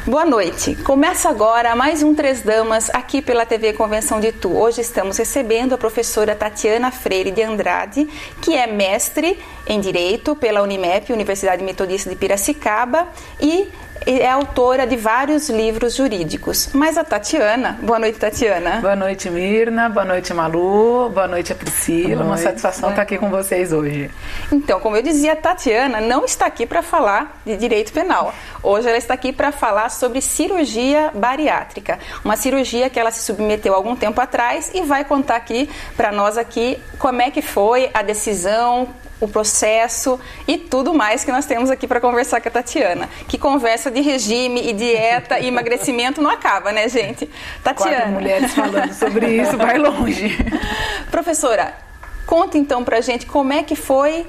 Boa noite. Começa agora mais um Três Damas aqui pela TV Convenção de Itu. Hoje estamos recebendo a professora Tatiana Freire de Andrade, que é mestre em Direito pela Unimep, Universidade Metodista de Piracicaba, e é autora de vários livros jurídicos. Mas a Tatiana... Boa noite, Tatiana. Boa noite, Mirna. Boa noite, Malu. Boa noite, a Priscila. Uma satisfação estar aqui com vocês hoje. Então, como eu dizia, a Tatiana não está aqui para falar de direito penal. Hoje ela está aqui para falar sobre cirurgia bariátrica. Uma cirurgia que ela se submeteu há algum tempo atrás e vai contar aqui para nós aqui como é que foi a decisão, o processo e tudo mais que nós temos aqui para conversar com a Tatiana. Que conversa de regime e dieta e emagrecimento não acaba, né, gente? Tatiana. 4 mulheres falando sobre isso, vai longe. Professora, conta então pra gente como é que foi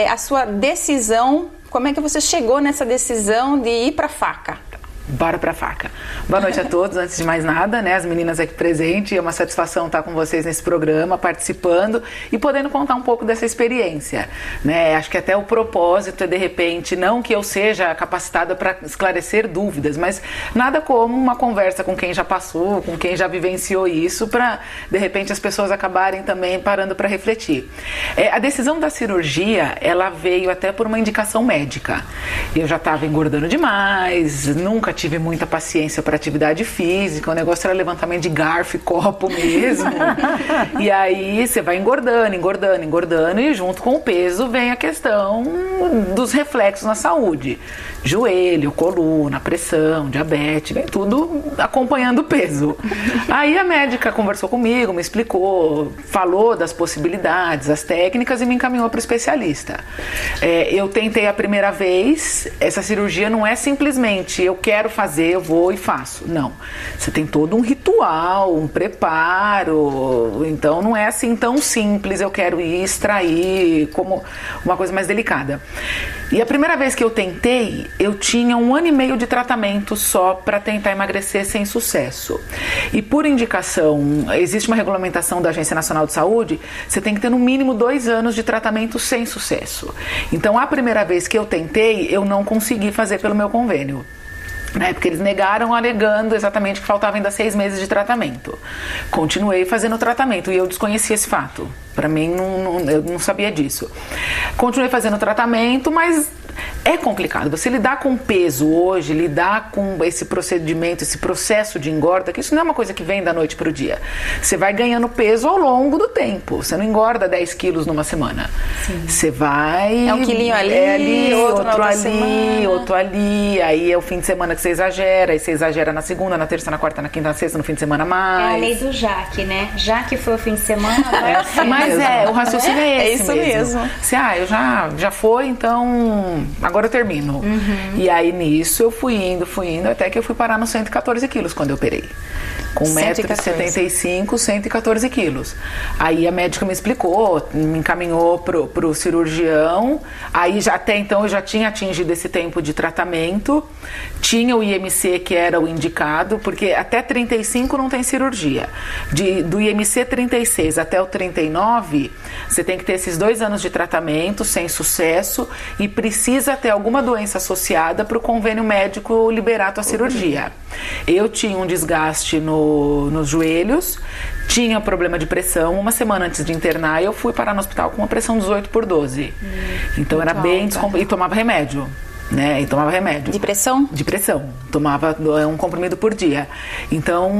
a sua decisão, como é que você chegou nessa decisão de ir pra faca? Bora pra faca. Boa noite a todos, antes de mais nada, né, as meninas aqui presentes, é uma satisfação estar com vocês nesse programa, participando e podendo contar um pouco dessa experiência, né, acho que até o propósito é, de repente, não que eu seja capacitada para esclarecer dúvidas, mas nada como uma conversa com quem já passou, com quem já vivenciou isso, para, de repente, as pessoas acabarem também parando para refletir. A decisão da cirurgia, ela veio até por uma indicação médica. Eu já estava engordando demais, nunca tive muita paciência para atividade física, o negócio era levantamento de garfo e copo mesmo. E aí você vai engordando, engordando, engordando, e junto com o peso vem a questão dos reflexos na saúde. Joelho, coluna, pressão, diabetes, vem tudo acompanhando o peso. Aí a médica conversou comigo, me explicou, falou das possibilidades, as técnicas e me encaminhou para o especialista. Eu tentei a primeira vez, essa cirurgia não é simplesmente eu quero fazer, eu vou e faço. Não. Você tem todo um ritual, um preparo. Então não é assim tão simples, eu quero ir extrair, como uma coisa mais delicada. E a primeira vez que eu tentei, eu tinha 1 ano e meio de tratamento só para tentar emagrecer sem sucesso. E por indicação, existe uma regulamentação da Agência Nacional de Saúde, você tem que ter no mínimo 2 anos de tratamento sem sucesso. Então a primeira vez que eu tentei, eu não consegui fazer pelo meu convênio. Porque eles negaram, alegando exatamente que faltavam ainda 6 meses de tratamento. Continuei fazendo o tratamento e eu desconhecia esse fato. Para mim, eu não sabia disso. Continuei fazendo o tratamento, mas é complicado. Você lidar com peso hoje, lidar com esse procedimento, esse processo de engorda, que isso não é uma coisa que vem da noite para o dia. Você vai ganhando peso ao longo do tempo. Você não engorda 10 quilos numa semana. Sim. Você vai... É um quilinho ali, outro ali, outro ali. Aí é o fim de semana que você exagera. Aí você exagera na segunda, na terça, na quarta, na quinta, na sexta, no fim de semana mais. É a lei do Jaque, né? Já que foi o fim de semana, agora mas o raciocínio é esse mesmo. Você, eu já foi, então agora eu termino. Uhum. E aí nisso eu fui indo, até que eu fui parar nos 114 quilos quando eu operei. Com 1,75 m, 114 quilos. Aí a médica me explicou, me encaminhou pro cirurgião. Aí até então eu já tinha atingido esse tempo de tratamento. Tinha o IMC, que era o indicado, porque até 35 não tem cirurgia. Do IMC 36 até o 39, você tem que ter esses 2 anos de tratamento sem sucesso e precisa ter alguma doença associada para o convênio médico liberar a tua cirurgia. Eu tinha um desgaste nos joelhos, tinha problema de pressão. 1 semana antes de internar, eu fui parar no hospital com uma pressão 18/12. Então era bem descomplicado. E tomava remédio. né? E tomava remédio. De pressão? De pressão. Tomava um comprimido por dia. Então,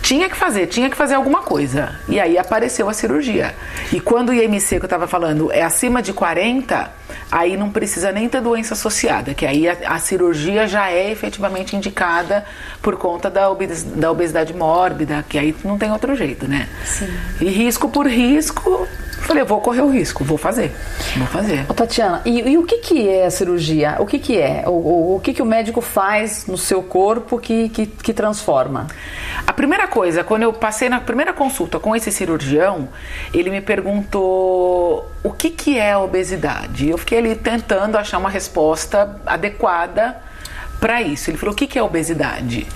tinha que fazer alguma coisa. E aí apareceu a cirurgia. E quando o IMC que eu estava falando é acima de 40, aí não precisa nem ter doença associada, que aí a cirurgia já é efetivamente indicada por conta da obesidade mórbida, que aí não tem outro jeito, né? Sim. E risco por risco, falei, eu vou correr o risco, vou fazer. Ô, Tatiana, e o que é a cirurgia? O que é? O que o médico faz no seu corpo que transforma? A primeira coisa, quando eu passei na primeira consulta com esse cirurgião, ele me perguntou o que é a obesidade. Eu fiquei ali tentando achar uma resposta adequada para isso. Ele falou, o que é obesidade?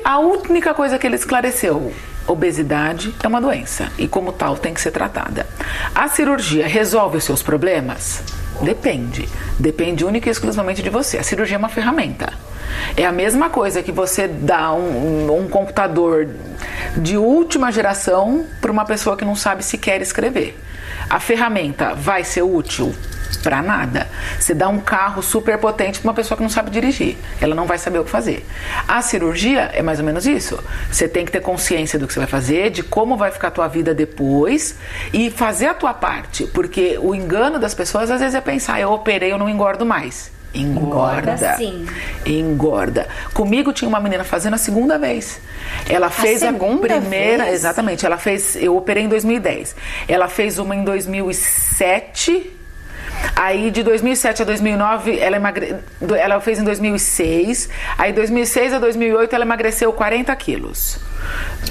A única coisa que ele esclareceu: obesidade é uma doença e, como tal, tem que ser tratada. A cirurgia resolve os seus problemas? Depende. Depende única e exclusivamente de você. A cirurgia é uma ferramenta. É a mesma coisa que você dá um computador de última geração para uma pessoa que não sabe sequer escrever. A ferramenta vai ser útil? Pra nada. Você dá um carro super potente para uma pessoa que não sabe dirigir. Ela não vai saber o que fazer. A cirurgia é mais ou menos isso. Você tem que ter consciência do que você vai fazer, de como vai ficar a tua vida depois e fazer a tua parte. Porque o engano das pessoas às vezes é pensar, eu operei, eu não engordo mais. Engorda. Sim. Engorda. Comigo tinha uma menina fazendo a segunda vez. Ela fez a primeira, vez? Exatamente. Eu operei em 2010. Ela fez uma em 2007. Aí de 2007 a 2009 ela fez em 2006. Aí de 2006 a 2008 ela emagreceu 40 quilos.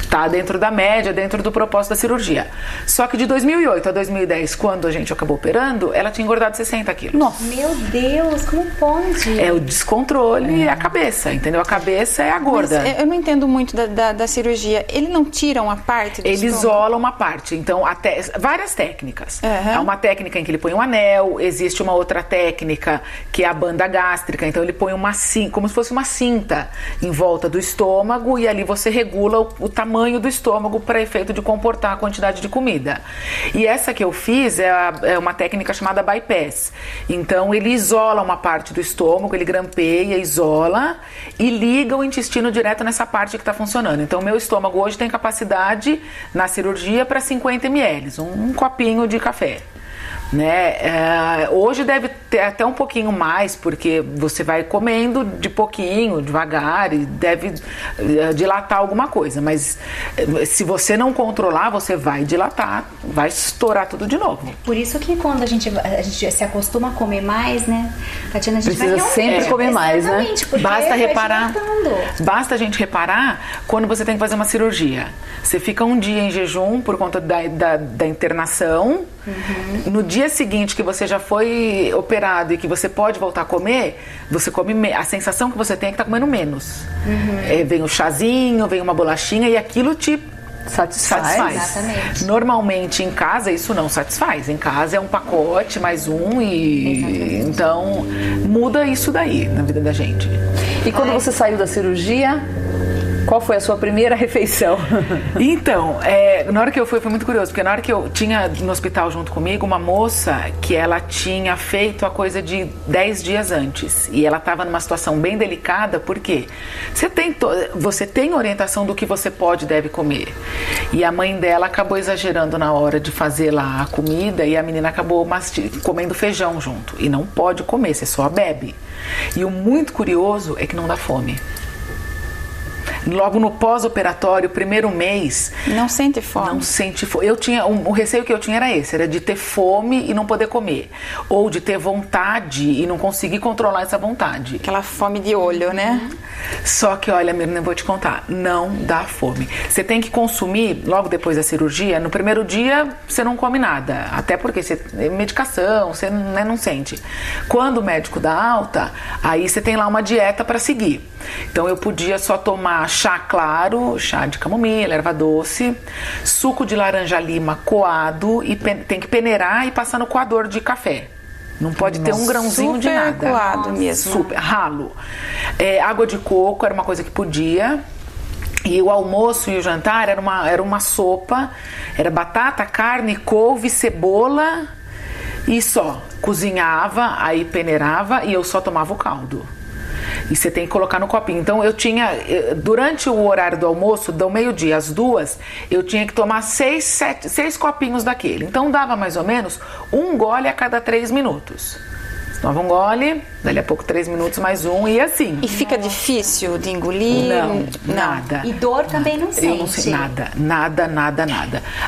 Tá dentro da média, dentro do propósito da cirurgia. Só que de 2008 a 2010, quando a gente acabou operando, ela tinha engordado 60 quilos. Nossa. Meu Deus, como pode? É o descontrole e a cabeça, entendeu? A cabeça é a gorda. Mas eu não entendo muito da cirurgia. Ele não tira uma parte do Ele estômago? isola uma parte. Então, várias técnicas. Uhum. Há uma técnica em que ele põe um anel, existe uma outra técnica que é a banda gástrica. Então, ele põe como se fosse uma cinta em volta do estômago e ali você regula o tamanho do estômago para efeito de comportar a quantidade de comida. E essa que eu fiz é uma técnica chamada bypass. Então, ele isola uma parte do estômago, ele grampeia, isola e liga o intestino direto nessa parte que está funcionando. Então, o meu estômago hoje tem capacidade, na cirurgia, para 50 ml, um copinho de café. Né? Hoje deve ter até um pouquinho mais, porque você vai comendo de pouquinho, devagar, e deve dilatar alguma coisa, mas se você não controlar, você vai dilatar, vai estourar tudo de novo. Por isso que quando a gente se acostuma a comer mais, né, Tatiana, a gente precisa vai sempre comer mais, né? Porque Basta reparar, dilatando. basta a gente reparar quando você tem que fazer uma cirurgia. Você fica um dia em jejum por conta da internação. Uhum. No dia seguinte que você já foi operado e que você pode voltar a comer, você come a sensação que você tem é que está comendo menos. Uhum. Vem o chazinho, vem uma bolachinha e aquilo te satisfaz. Exatamente. Normalmente em casa isso não satisfaz. Em casa é um pacote mais um e exatamente. Então muda isso daí na vida da gente. E quando você saiu da cirurgia, qual foi a sua primeira refeição? Então, na hora que eu fui, foi muito curioso, porque na hora que eu tinha no hospital junto comigo uma moça que ela tinha feito a coisa de 10 dias antes. E ela estava numa situação bem delicada, porque você tem orientação do que você pode e deve comer. E a mãe dela acabou exagerando na hora de fazer lá a comida e a menina acabou comendo feijão junto. E não pode comer, você só bebe. E o muito curioso é que não dá fome. Logo no pós-operatório, primeiro mês... Não sente fome? Não sente fome. O receio que eu tinha era esse, era de ter fome e não poder comer. Ou de ter vontade e não conseguir controlar essa vontade. Aquela fome de olho, né? Só que, olha, Mirna, eu vou te contar, não dá fome. Você tem que consumir, logo depois da cirurgia, no primeiro dia você não come nada. Até porque medicação, você não sente. Quando o médico dá alta, aí você tem lá uma dieta para seguir. Então eu podia só tomar chá claro, chá de camomila, erva doce, suco de laranja-lima coado e tem que peneirar e passar no coador de café. Não pode ter um grãozinho de nada. Super coado mesmo. Super, ralo. Água de coco era uma coisa que podia. E o almoço e o jantar era uma sopa. Era batata, carne, couve, cebola E só, cozinhava, aí peneirava e eu só tomava o caldo. E você tem que colocar no copinho. Então eu tinha, durante o horário do almoço, do meio-dia às 2, eu tinha que tomar 6 copinhos daquele. Então dava mais ou menos um gole a cada 3 minutos. Tomava um gole, dali a pouco 3 minutos mais um e assim. E fica difícil de engolir? Não, nada. E dor também não sente? Eu não sei nada.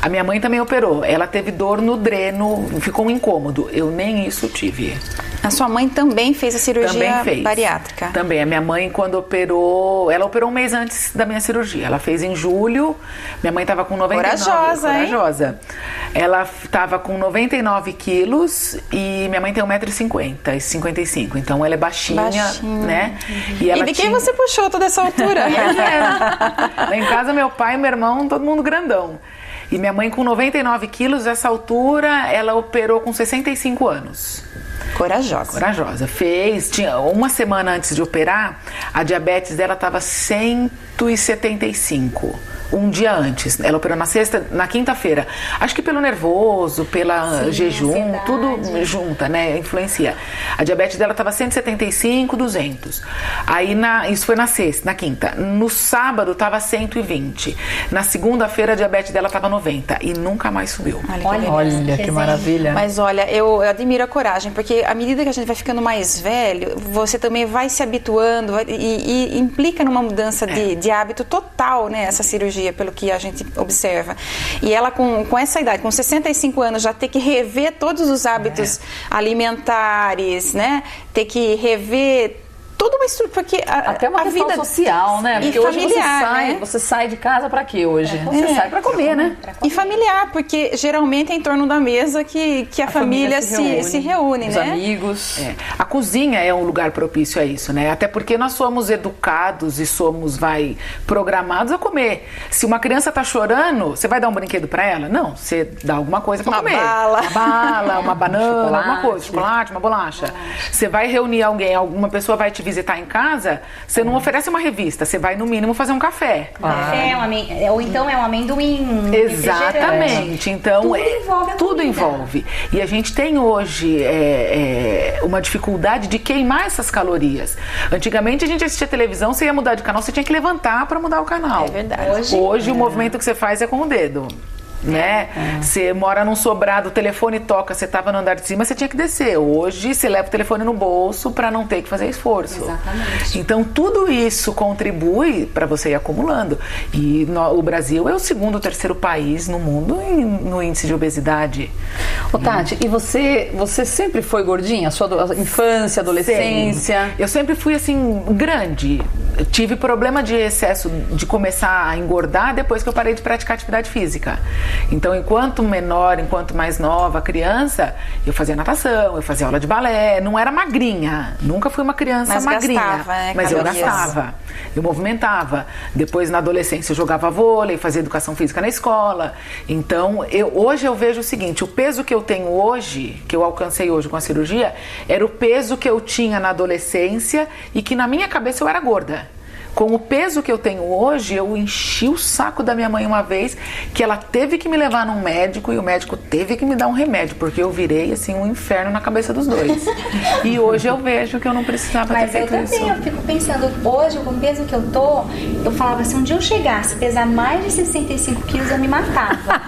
A minha mãe também operou. Ela teve dor no dreno, ficou um incômodo. Eu nem isso tive. A sua mãe também fez a cirurgia Também fez. bariátrica? Também. A minha mãe, quando operou, ela operou um mês antes da minha cirurgia. Ela fez em julho. Minha mãe estava com 99. Corajosa. Ela estava com 99 quilos e minha mãe tem 1,50m, 55. Então ela é baixinha, né? E de quem você puxou toda essa altura? Lá em casa, meu pai e meu irmão, todo mundo grandão. E minha mãe com 99 quilos, essa altura, ela operou com 65 anos. Corajosa. Tinha uma semana antes de operar, a diabetes dela estava 175. Um dia antes. Ela operou na quinta-feira. Acho que pelo nervoso, pela jejum, ansiedade. Tudo junta, né? Influencia. A diabetes dela estava 175, 200. Aí isso foi na quinta. No sábado estava 120. Na segunda-feira a diabetes dela estava 90 e nunca mais subiu. Olha que maravilha. Mas olha, eu admiro a coragem, porque à medida que a gente vai ficando mais velho, você também vai se habituando e implica numa mudança de hábito total, né? Essa cirurgia, pelo que a gente observa. E ela com essa idade, com 65 anos, já ter que rever todos os hábitos alimentares, né? Ter que rever toda uma estrutura, porque até uma questão vida social, né? Porque hoje familiar, você sai de casa para quê hoje? Você sai para comer, né? E familiar, porque geralmente é em torno da mesa que a família se reúne, os né? amigos. A cozinha é um lugar propício a isso, né? Até porque nós somos educados e somos, programados a comer. Se uma criança tá chorando, você vai dar um brinquedo para ela? Não, você dá alguma coisa para comer. Uma bala, uma banana, alguma coisa, chocolate, uma bolacha. Você vai reunir alguém, alguma pessoa vai te visitar em casa, você não oferece uma revista, você vai no mínimo fazer um café. Ou então é um amendoim. Exatamente. Então tudo envolve. E a gente tem hoje uma dificuldade de queimar essas calorias. Antigamente a gente assistia televisão, você ia mudar de canal, você tinha que levantar para mudar o canal. É verdade. Hoje o movimento que você faz é com o dedo. Né? Você mora num sobrado, o telefone toca, você estava no andar de cima, você tinha que descer. Hoje você leva o telefone no bolso para não ter que fazer esforço. Exatamente. Então tudo isso contribui para você ir acumulando. E o Brasil é o segundo ou terceiro país no mundo no índice de obesidade. Ô Tati, e você sempre foi gordinha? Sua infância, adolescência? Eu sempre fui assim, grande. Eu tive problema de excesso de começar a engordar depois que eu parei de praticar atividade física. Então, enquanto menor, enquanto mais nova, criança, eu fazia natação, eu fazia aula de balé, não era magrinha, nunca fui uma criança magrinha, mas eu gastava, eu movimentava. Depois, na adolescência, eu jogava vôlei, fazia educação física na escola. Então, hoje eu vejo o seguinte, o peso que eu tenho hoje, que eu alcancei hoje com a cirurgia, era o peso que eu tinha na adolescência e que na minha cabeça eu era gorda. Com o peso que eu tenho hoje, eu enchi o saco da minha mãe uma vez, que ela teve que me levar num médico e o médico teve que me dar um remédio, porque eu virei assim um inferno na cabeça dos dois. E hoje eu vejo que eu não precisava ter feito isso. Mas eu fico pensando, hoje com o peso que eu tô, eu falava assim, um dia eu chegasse a pesar mais de 65 quilos, eu me matava.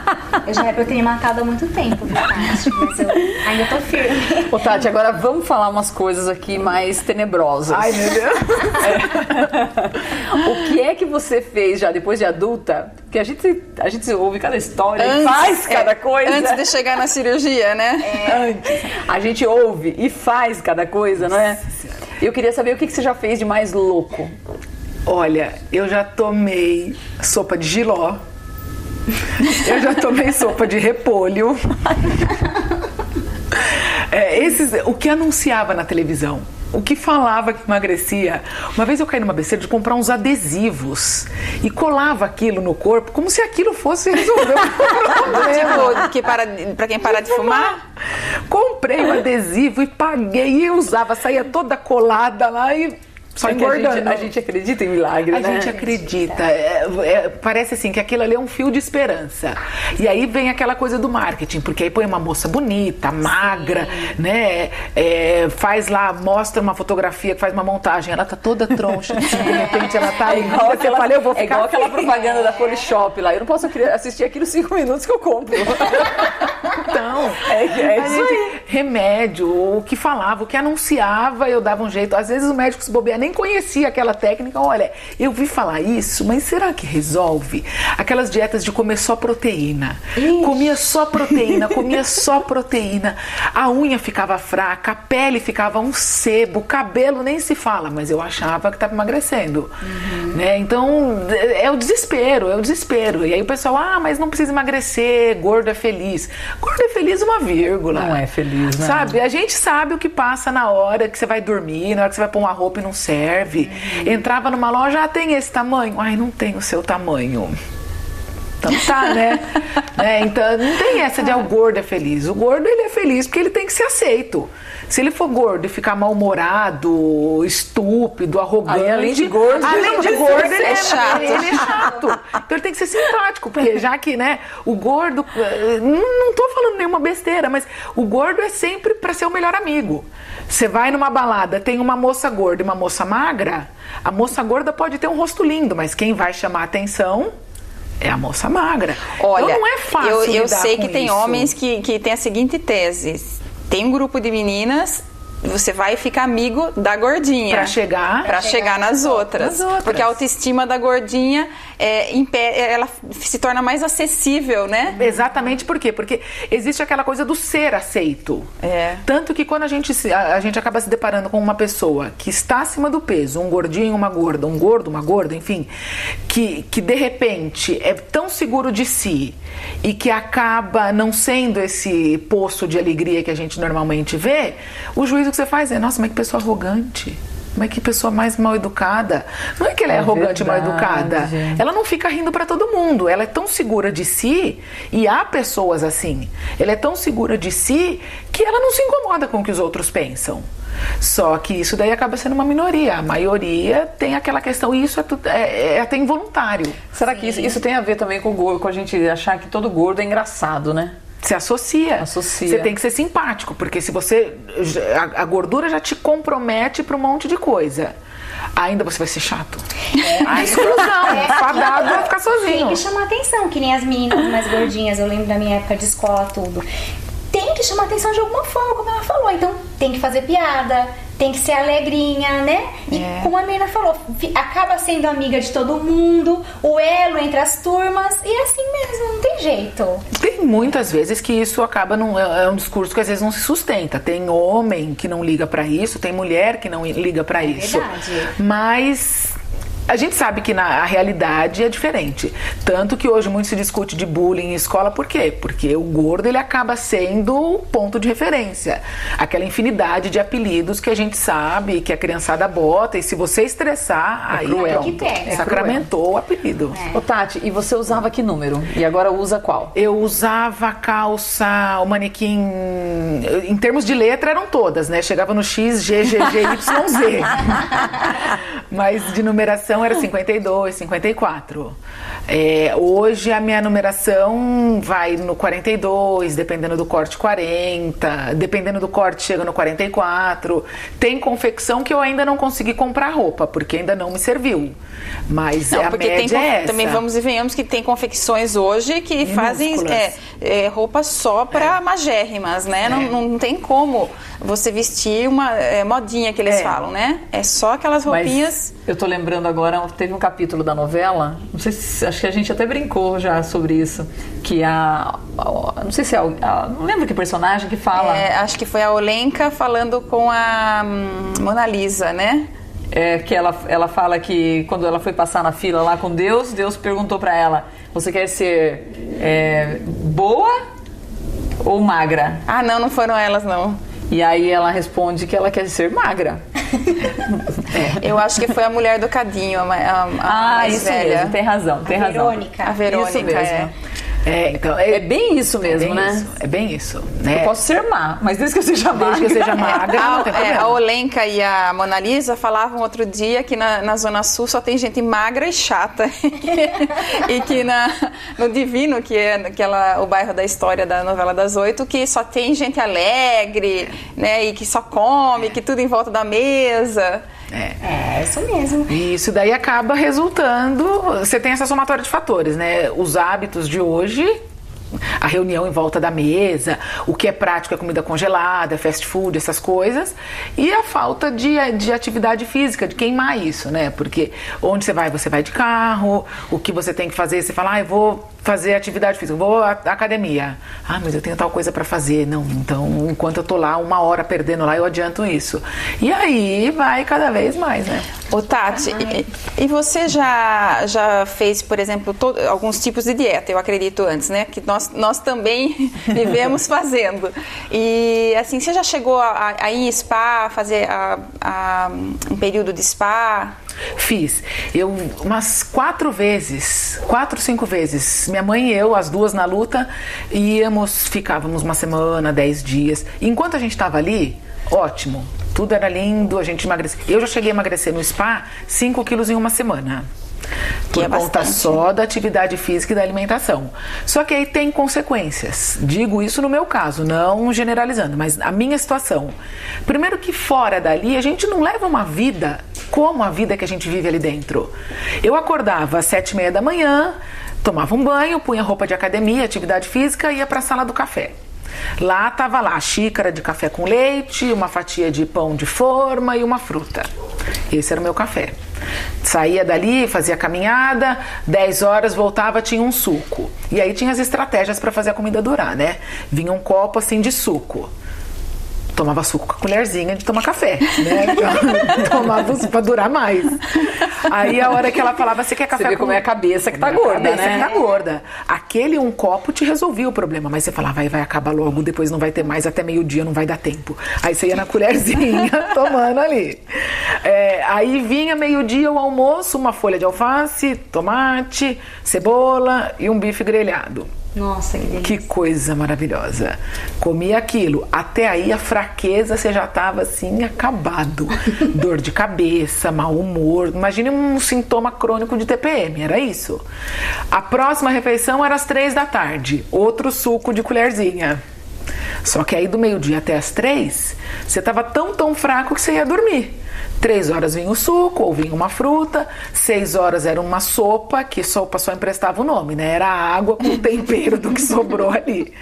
Eu já era pra eu ter me matado há muito tempo, viu, Tati? Mas eu ainda tô firme. Ô Tati, agora vamos falar umas coisas aqui mais tenebrosas. Ai, meu Deus. O que é que você fez já depois de adulta? Porque a gente ouve cada história e faz cada coisa. Antes de chegar na cirurgia, né? Antes. A gente ouve e faz cada coisa, não é? Eu queria saber o que você já fez de mais louco. Olha, eu já tomei sopa de jiló. Eu já tomei sopa de repolho. O que anunciava na televisão, o que falava que emagrecia. Uma vez eu caí numa besteira de comprar uns adesivos e colava aquilo no corpo como se aquilo fosse resolver o problema. Tipo, pra quem parar de fumar? Comprei um adesivo e paguei e usava, saía toda colada lá e só É que engordando. a gente acredita em milagre, A né? gente acredita. Parece assim que aquilo ali é um fio de esperança. E aí vem aquela coisa do marketing, porque aí põe uma moça bonita, magra, né? Faz lá, mostra uma fotografia, que faz uma montagem, ela tá toda troncha, assim, de repente ela tá igual aquela, eu vou ficar igual aquela propaganda da Polishop lá. Eu não posso assistir aquilo 5 minutos que eu compro. Então, é isso aí. Remédio, o que falava, o que anunciava, eu dava um jeito. Às vezes o médico se bobear nem conhecia aquela técnica. Olha, eu vi falar isso, mas será que resolve? Aquelas dietas de comer só proteína. Comia só proteína. A unha ficava fraca, a pele ficava um sebo, o cabelo nem se fala, mas eu achava que estava emagrecendo. Né? Então, é o desespero. E aí o pessoal, mas não precisa emagrecer, gordo é feliz. Gordo é feliz uma vírgula. Não é feliz, né? Sabe? A gente sabe o que passa na hora que você vai dormir, na hora que você vai pôr uma roupa e não serve. Entrava numa loja, tem esse tamanho? Ai, não tem o seu tamanho. Então tá, né? Então não tem essa de o gordo é feliz. O gordo, ele é feliz porque ele tem que ser aceito. Se ele for gordo e ficar mal-humorado, estúpido, arrogante... Aí, além de gordo, ele é chato. Ele é chato. Então ele tem que ser simpático, porque já que, né, o gordo... Não tô falando nenhuma besteira, mas o gordo é sempre pra ser o melhor amigo. Você vai numa balada, tem uma moça gorda e uma moça magra, a moça gorda pode ter um rosto lindo, mas quem vai chamar a atenção... é a moça magra. Olha, então não é fácil eu sei que tem isso. homens que tem a seguinte tese. Tem um grupo de meninas, você vai ficar amigo da gordinha. Pra chegar nas outras. Porque a autoestima da gordinha, ela se torna mais acessível, né? Exatamente, por quê? Porque existe aquela coisa do ser aceito. Tanto que quando a gente acaba se deparando com uma pessoa que está acima do peso, um gordinho, uma gorda, um gordo, uma gorda, enfim, que de repente é tão seguro de si e que acaba não sendo esse poço de alegria que a gente normalmente vê, o juízo que você faz é, nossa, mas que pessoa arrogante. Mas que pessoa mais mal educada. Não é que ela é arrogante e mal educada. Ela não fica rindo pra todo mundo. Ela é tão segura de si, e há pessoas assim. Ela é tão segura de si que ela não se incomoda com o que os outros pensam. Só que isso daí acaba sendo uma minoria. A maioria tem aquela questão, e isso é até involuntário. Será que isso tem a ver também com o gordo, com a gente achar que todo gordo é engraçado, né? Se associa. Você tem que ser simpático, porque se você... A gordura já te compromete para um monte de coisa. Ainda você vai ser chato. A exclusão. Fadado vai ficar sozinho. Tem que chamar atenção, que nem as meninas mais gordinhas. Eu lembro da minha época de escola, tudo. Tem que chamar atenção de alguma forma, como ela falou. Então, tem que fazer piada, tem que ser alegrinha, né? E como a menina falou, acaba sendo amiga de todo mundo, o elo entre as turmas, e é assim mesmo, não tem jeito. Tem muitas vezes que isso acaba, é um discurso que às vezes não se sustenta. Tem homem que não liga pra isso, tem mulher que não liga pra isso. Verdade. Mas... a gente sabe que a realidade é diferente. Tanto que hoje muito se discute de bullying em escola. Por quê? Porque o gordo, ele acaba sendo o ponto de referência. Aquela infinidade de apelidos que a gente sabe, que a criançada bota. E se você estressar, aí pronto, sacramentou o apelido. Ô Tati, e você usava que número? E agora usa qual? Eu usava calça, o manequim... Em termos de letra eram todas, né? Chegava no X, G, G, G, Y, Z. Mas de numeração era 52, 54. Hoje a minha numeração vai no 42, dependendo do corte 40, dependendo do corte chega no 44. Tem confecção que eu ainda não consegui comprar roupa, porque ainda não me serviu. Mas a média é essa. Também vamos e venhamos que tem confecções hoje que fazem roupas só para magérrimas, né? Não tem como você vestir uma modinha que eles falam, né? É só aquelas roupinhas... Mas eu tô lembrando agora, teve um capítulo da novela, não sei se, acho que a gente até brincou já sobre isso, que não sei se não lembro que personagem que fala. Acho que foi a Olenka falando com a Mona Lisa, né? Que ela fala que quando ela foi passar na fila lá com Deus perguntou pra ela, você quer ser boa ou magra? Ah, não foram elas, não. E aí ela responde que ela quer ser magra. Eu acho que foi a mulher do Cadinho, a mais isso velha. mesmo, tem razão. Verônica. A Verônica, isso mesmo. Então, É bem isso mesmo, né? Isso, é bem isso. Né? Eu posso ser má, mas desde que eu seja magra. Desde que eu seja magra, não tem problema. A Olenka e a Mona Lisa falavam outro dia que na Zona Sul só tem gente magra e chata. E que no Divino, que é o bairro da história da novela das 8, que só tem gente alegre, né? E que só come, que tudo em volta da mesa. É isso mesmo. E isso daí acaba resultando... Você tem essa somatória de fatores, né? Os hábitos de hoje... A reunião em volta da mesa, o que é prático é comida congelada, fast food, essas coisas, e a falta de atividade física, de queimar isso, né? Porque onde você vai de carro, o que você tem que fazer, você fala, eu vou fazer atividade física, vou à academia. Mas eu tenho tal coisa para fazer. Não, então, enquanto eu tô lá, 1 hora perdendo lá, eu adianto isso. E aí vai cada vez mais, né? Ô Tati, e você já fez, por exemplo, alguns tipos de dieta, eu acredito antes, né? Que nós também vivemos fazendo. E assim, você já chegou a ir em spa, fazer um período de spa? Fiz. Eu umas 4, 5 vezes. Minha mãe e eu, as duas na luta, ficávamos uma semana, 10 dias. E enquanto a gente estava ali, ótimo. Tudo era lindo, a gente emagrecia. Eu já cheguei a emagrecer no spa 5 quilos em uma semana. Por conta só da atividade física e da alimentação. Só que aí tem consequências. Digo isso no meu caso, não generalizando, mas a minha situação. Primeiro que fora dali, a gente não leva uma vida como a vida que a gente vive ali dentro. Eu acordava às 7h30 da manhã, tomava um banho, punha roupa de academia, atividade física e ia para a sala do café. Lá tava a xícara de café com leite, uma fatia de pão de forma e uma fruta. Esse era o meu café. Saía dali, fazia caminhada, 10 horas voltava, tinha um suco. E aí tinha as estratégias para fazer a comida durar, né? Vinha um copo assim de suco. Tomava suco com a colherzinha de tomar café, né? Então, tomava suco pra durar mais. Aí a hora que ela falava, você quer café? Você vê como é a cabeça que tá gorda, né? A cabeça que tá gorda. Aquele um copo te resolvia o problema, mas você falava, vai acabar logo, depois não vai ter mais, até meio-dia não vai dar tempo. Aí você ia na colherzinha, tomando ali. Aí vinha meio-dia o almoço, uma folha de alface, tomate, cebola e um bife grelhado. Nossa, que delícia. Que coisa maravilhosa. Comia aquilo. Até aí a fraqueza você já estava assim acabado. Dor de cabeça, mau humor. Imagine um sintoma crônico de TPM, era isso. A próxima refeição era às 3 da tarde. Outro suco de colherzinha. Só que aí do meio-dia até às 3, você estava tão fraco que você ia dormir. 3 horas vinha o suco, ou vinha uma fruta. 6 horas era uma sopa, que sopa só emprestava o nome, né? Era a água com o tempero do que sobrou ali.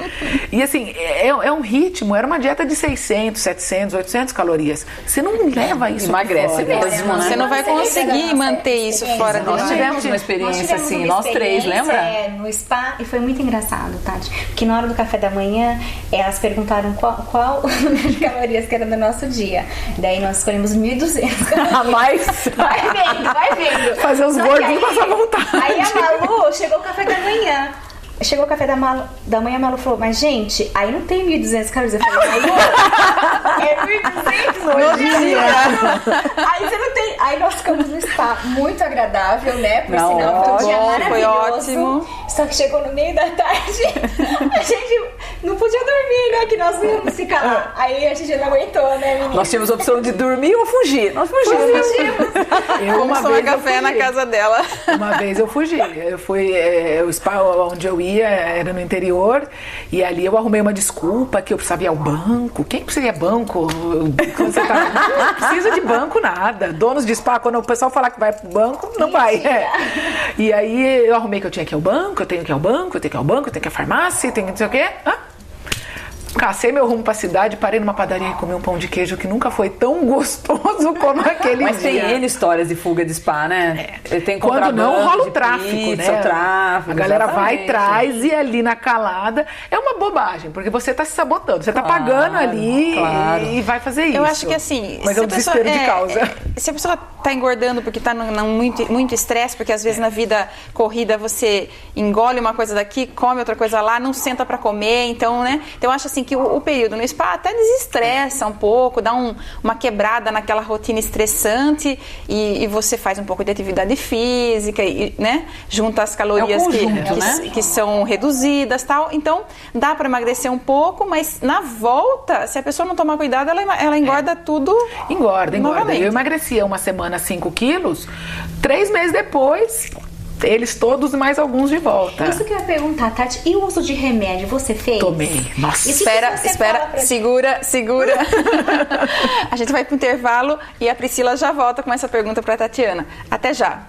E assim, é um ritmo, era uma dieta de 600, 700, 800 calorias. Você não leva isso emagrece fora. mesmo, né? Você não vai conseguir manter isso fora de Nós lá. tivemos uma experiência assim, nós 3, lembra? No spa, e foi muito engraçado, Tati. Porque na hora do café da manhã, elas perguntaram qual o número de calorias que era do nosso dia. Daí nós escolhemos 1.200. Mas Vai vendo. Fazer os gordos passar vontade. Aí a Malu chegou o café da manhã. Chegou o café da manhã, a Malu falou, mas gente, aí não tem 1.200 calorias. Eu falei, Malu, é 1.200 hoje. Aí você não tem. Aí nós ficamos no spa muito agradável, né? Por sinal, foi um dia maravilhoso. Foi ótimo. Só que chegou no meio da tarde, a gente não podia dormir, né? Que nós não íamos ficar lá. Aí a gente não aguentou, né, menina? nós tínhamos a opção de dormir ou fugir. Nós fugimos. Vamos tomar café na casa dela. Uma vez eu fugi. Eu fui, o spa onde eu ia era no interior, e ali eu arrumei uma desculpa que eu precisava ir ao banco. Quem precisa ir ao banco? Quando você tá... Não precisa de banco nada. Donos de spa, quando o pessoal falar que vai pro banco, não vai. E aí eu arrumei que eu tinha que ir ao banco, eu tenho que ir ao banco, eu tenho que ir ao banco, eu tenho que ir à farmácia, eu tenho que não sei o quê. Cacei meu rumo pra cidade, parei numa padaria e comi um pão de queijo que nunca foi tão gostoso como aquele Mas dia. tem N histórias de fuga de spa, né? Tem Quando não rola o de tráfico, pizza, né? o tráfico, a galera vai, exatamente. traz e ali na calada é uma bobagem, porque você tá se sabotando, você tá pagando ali e vai fazer isso. Eu acho que assim... Mas é um desespero de causa. Se a pessoa tá engordando porque tá muito estresse, porque às vezes na vida corrida você engole uma coisa daqui, come outra coisa lá, não senta pra comer, então, né? Então eu acho assim que o período no spa até desestressa um pouco, dá uma quebrada naquela rotina estressante e você faz um pouco de atividade física, né? Junta as calorias que são reduzidas, tal. Então, dá para emagrecer um pouco, mas na volta, se a pessoa não tomar cuidado, ela engorda tudo. Engorda. Novamente. Eu emagrecia uma semana 5 quilos, 3 meses depois, eles todos mais alguns de volta. Isso que eu ia perguntar, Tati, e o uso de remédio, você fez? Tomei. Nossa. Espera, segura. A gente vai pro intervalo e a Priscila já volta com essa pergunta para Tatiana. Até já.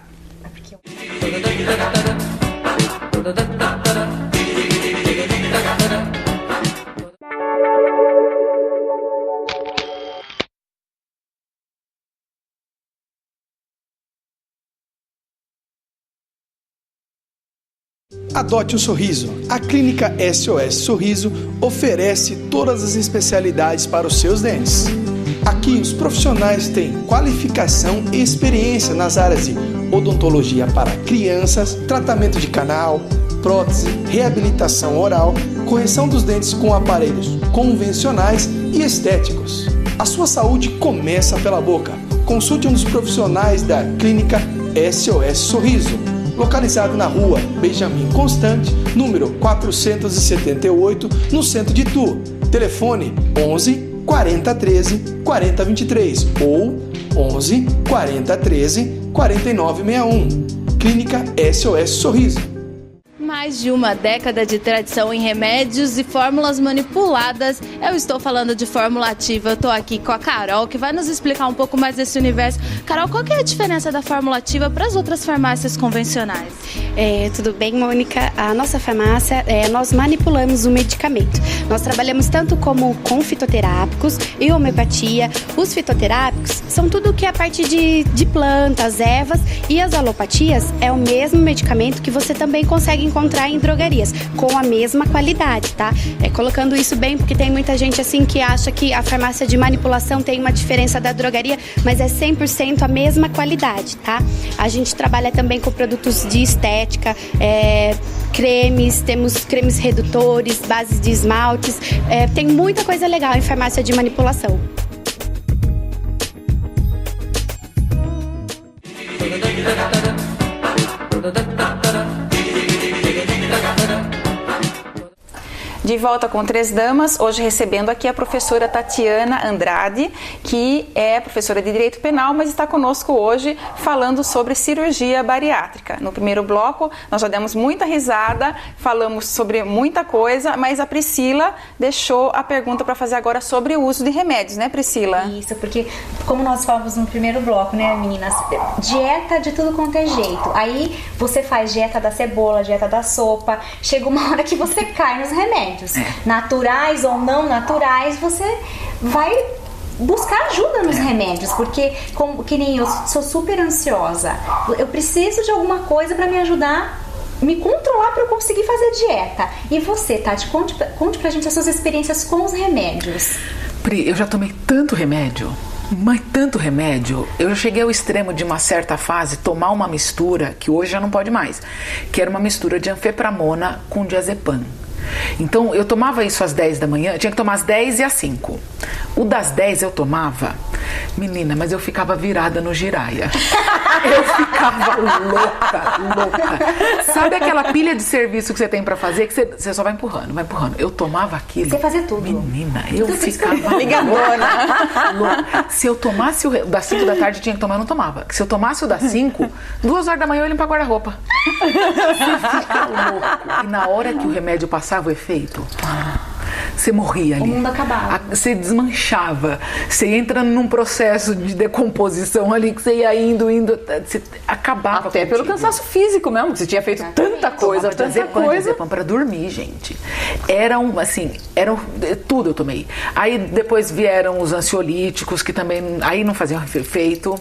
Adote um sorriso. A Clínica SOS Sorriso oferece todas as especialidades para os seus dentes. Aqui os profissionais têm qualificação e experiência nas áreas de odontologia para crianças, tratamento de canal, prótese, reabilitação oral, correção dos dentes com aparelhos convencionais e estéticos. A sua saúde começa pela boca. Consulte um dos profissionais da Clínica SOS Sorriso, localizado na rua Benjamin Constant, número 478, no centro de Itu. Telefone 11 40 13 40 23 ou 11 40 13 49 61. Clínica SOS Sorriso. Mais de uma década de tradição em remédios e fórmulas manipuladas. Eu estou falando de Fórmula Ativa. Eu estou aqui com a Carol, que vai nos explicar um pouco mais desse universo. Carol, qual que é a diferença da Fórmula Ativa para as outras farmácias convencionais? Tudo bem, Mônica? A nossa farmácia, nós manipulamos o medicamento. Nós trabalhamos tanto como com fitoterápicos e homeopatia. Os fitoterápicos são tudo que é a parte de plantas, ervas, e as alopatias é o mesmo medicamento que você também consegue encontrar em drogarias, com a mesma qualidade, tá? Colocando isso bem, porque tem muita gente assim que acha que a farmácia de manipulação tem uma diferença da drogaria, mas é 100% a mesma qualidade, tá? A gente trabalha também com produtos de estética, cremes, temos cremes redutores, bases de esmaltes, tem muita coisa legal em farmácia de manipulação. De volta com Três Damas, hoje recebendo aqui a professora Tatiana Andrade, que é professora de Direito Penal, mas está conosco hoje falando sobre cirurgia bariátrica. No primeiro bloco, nós já demos muita risada, falamos sobre muita coisa, mas a Priscila deixou a pergunta para fazer agora sobre o uso de remédios, né, Priscila? Isso, porque como nós falamos no primeiro bloco, né, meninas, dieta de tudo quanto é jeito. Aí você faz dieta da cebola, dieta da sopa, chega uma hora que você cai nos remédios. Naturais ou não naturais, você vai buscar ajuda nos remédios, porque que nem eu sou super ansiosa, eu preciso de alguma coisa para me ajudar, me controlar para eu conseguir fazer dieta. E você, Tati, conte pra gente as suas experiências com os remédios. Pri, eu já tomei tanto remédio, mas tanto remédio, eu já cheguei ao extremo de uma certa fase tomar uma mistura, que hoje já não pode mais, que era uma mistura de anfepramona com diazepam. Então eu tomava isso às 10 da manhã, tinha que tomar às 10 e às 5. O das 10 eu tomava, menina, mas eu ficava virada no giraia. Eu ficava louca. Sabe aquela pilha de serviço que você tem pra fazer, que você só vai empurrando. Eu tomava aquilo. Você fazia tudo. Menina, eu ficava louca. Se eu tomasse o das 5 da tarde, eu tinha que tomar, eu não tomava. Se eu tomasse o das 5, 2 horas da manhã eu ia limpar guarda-roupa. Você fica louco. E na hora que o remédio passava o efeito, você morria ali. O mundo acabava. Você desmanchava. Você entra num processo de decomposição ali, que você ia indo, você acabava. Até pelo cansaço físico mesmo, que você tinha feito tanta coisa, diazepam pra dormir, gente. Tudo eu tomei. Aí depois vieram os ansiolíticos, que também, aí não faziam efeito.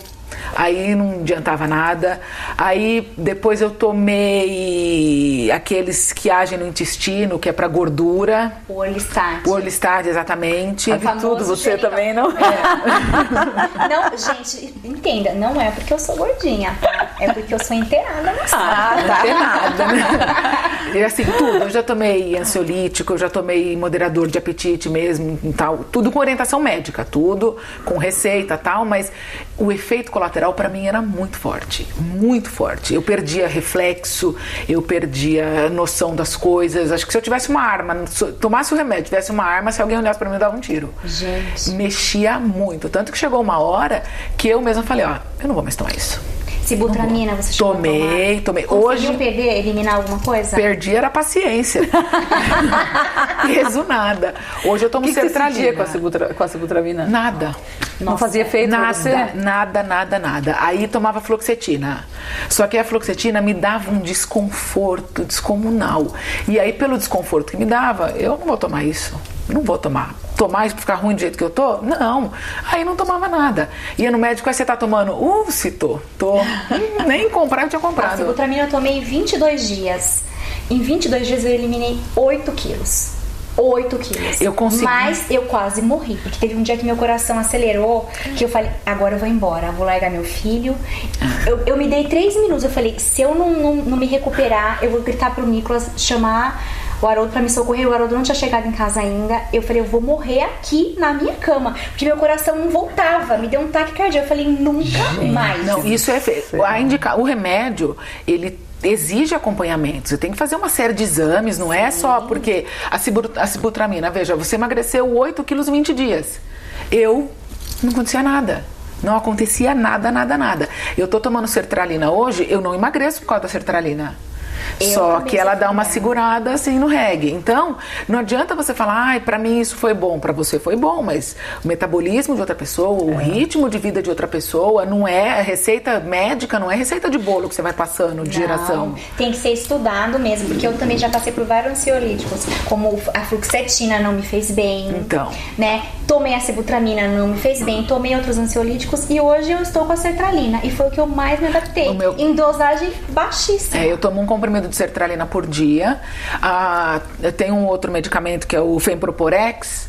Aí não adiantava nada. Aí depois eu tomei aqueles que agem no intestino, que é pra gordura. O Orlistat. O Orlistat, exatamente. Sabe tudo, você também não? Não, gente, entenda, não é porque eu sou gordinha, tá? É porque eu sou inteirada na sala. Não tem nada, né? E assim, tudo. Eu já tomei ansiolítico, eu já tomei moderador de apetite mesmo e tal. Tudo com orientação médica, tudo com receita e tal, mas o efeito colateral pra mim era muito forte. Muito forte. Eu perdia reflexo, eu perdia noção das coisas. Acho que se eu tivesse uma arma, tomasse o remédio, tivesse uma arma, se alguém olhasse pra mim, eu dava um tiro. Gente. Mexia muito. Tanto que chegou uma hora que eu mesma falei, ó, eu não vou mais tomar isso. Sibutramina, você chegou a tomar? Tomei. Conseguiu Hoje, perder, eliminar alguma coisa? perdi era a paciência. Peso nada. Hoje eu tomo O que você sertralina. sentia com a sibutramina? Nada. Não fazia efeito pra você? Nada. Aí tomava fluoxetina. Só que a fluoxetina me dava um desconforto descomunal. E aí, pelo desconforto que me dava, eu não vou tomar isso. Não vou tomar. Tomar isso pra ficar ruim do jeito que eu tô? Não. Aí não tomava nada. Ia no médico, aí você tá tomando? Se tô. Nem comprar, eu tinha A comprado. sibutramina eu tomei 22 dias. Em 22 dias eu eliminei 8 quilos. 8 quilos. Eu consegui. Mas eu quase morri. Porque teve um dia que meu coração acelerou, que eu falei, agora eu vou embora, vou largar meu filho. Eu me dei 3 minutos, eu falei, se eu não me recuperar, eu vou gritar pro Nicolas, chamar o Haroldo pra me socorrer. O Haroldo não tinha chegado em casa ainda. Eu falei, eu vou morrer aqui na minha cama. Porque meu coração não voltava. Me deu um taque cardíaco. Eu falei, nunca mais. Não, isso é... O remédio, ele exige acompanhamento. Você tem que fazer uma série de exames, não é só porque a sibutramina, veja, você emagreceu 8 quilos em 20 dias. Eu não acontecia nada. Não acontecia nada. Eu tô tomando sertralina hoje, eu não emagreço por causa da sertralina. Só que ela dá uma segurada assim no reggae. Então, não adianta você falar, pra mim isso foi bom, pra você foi bom, mas o metabolismo de outra pessoa, o ritmo de vida de outra pessoa, não é receita médica, não é receita de bolo que você vai passando de geração. Tem que ser estudado mesmo, porque eu também já passei por vários ansiolíticos, como a fluoxetina não me fez bem. Então. Né? Tomei a sibutramina, não me fez bem, tomei outros ansiolíticos e hoje eu estou com a sertralina. E foi o que eu mais me adaptei. Em dosagem baixíssima. Eu tomo um comprimido de sertralina por dia. Eu tenho um outro medicamento que é o Femproporex.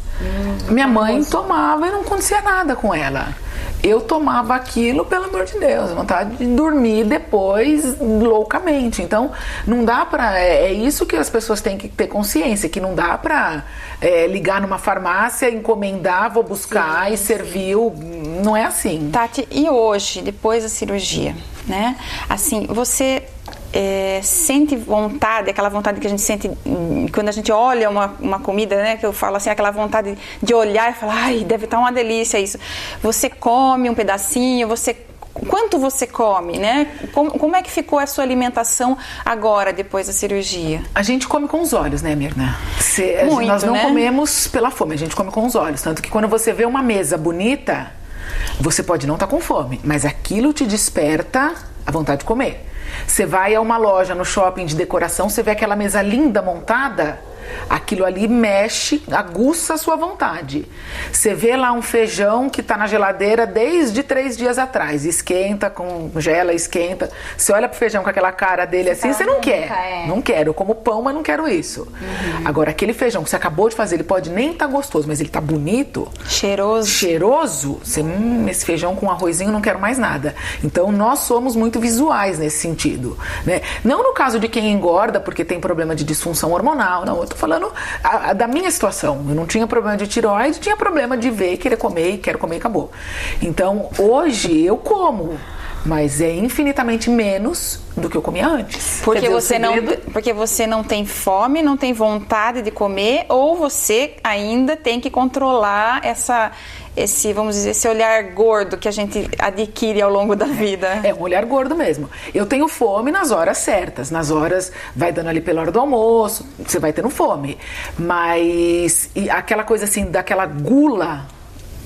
Minha mãe tomava e não acontecia nada com ela. Eu tomava aquilo, pelo amor de Deus, vontade de dormir depois loucamente. Então, não dá pra... É isso que as pessoas têm que ter consciência, que não dá pra ligar numa farmácia, encomendar, vou buscar e serviu. Não é assim. Tati, e hoje, depois da cirurgia, né? Assim, você... sente vontade, aquela vontade que a gente sente quando a gente olha uma comida, né? Que eu falo assim, aquela vontade de olhar e falar, ai, deve estar uma delícia isso. Você come um pedacinho, quanto você come, né? Como é que ficou a sua alimentação agora, depois da cirurgia? A gente come com os olhos, né, Mirna? Muito, nós não né? comemos pela fome, a gente come com os olhos. Tanto que quando você vê uma mesa bonita, você pode não estar com fome, mas aquilo te desperta a vontade de comer. Você vai a uma loja no shopping de decoração, você vê aquela mesa linda montada, aquilo ali mexe, aguça a sua vontade. Você vê lá um feijão que está na geladeira desde 3 dias atrás, esquenta, congela, esquenta. Você olha pro feijão com aquela cara dele assim, você não quer. Não quero, eu como pão, mas não quero isso. Agora, aquele feijão que você acabou de fazer, ele pode nem estar gostoso, mas ele tá bonito. Cheiroso. Esse feijão com arrozinho, não quero mais nada. Então, nós somos muito visuais nesse sentido, né? Não no caso de quem engorda porque tem problema de disfunção hormonal, não. Eu tô falando da minha situação. Eu não tinha problema de tireoide, tinha problema de ver, querer comer, quero comer e acabou. Então, hoje eu como, mas é infinitamente menos do que eu comia antes. Porque você não tem fome, não tem vontade de comer, ou você ainda tem que controlar esse olhar gordo que a gente adquire ao longo da vida. É um olhar gordo mesmo. Eu tenho fome nas horas certas, nas horas, vai dando ali pela hora do almoço, você vai tendo fome. Mas aquela coisa assim, daquela gula,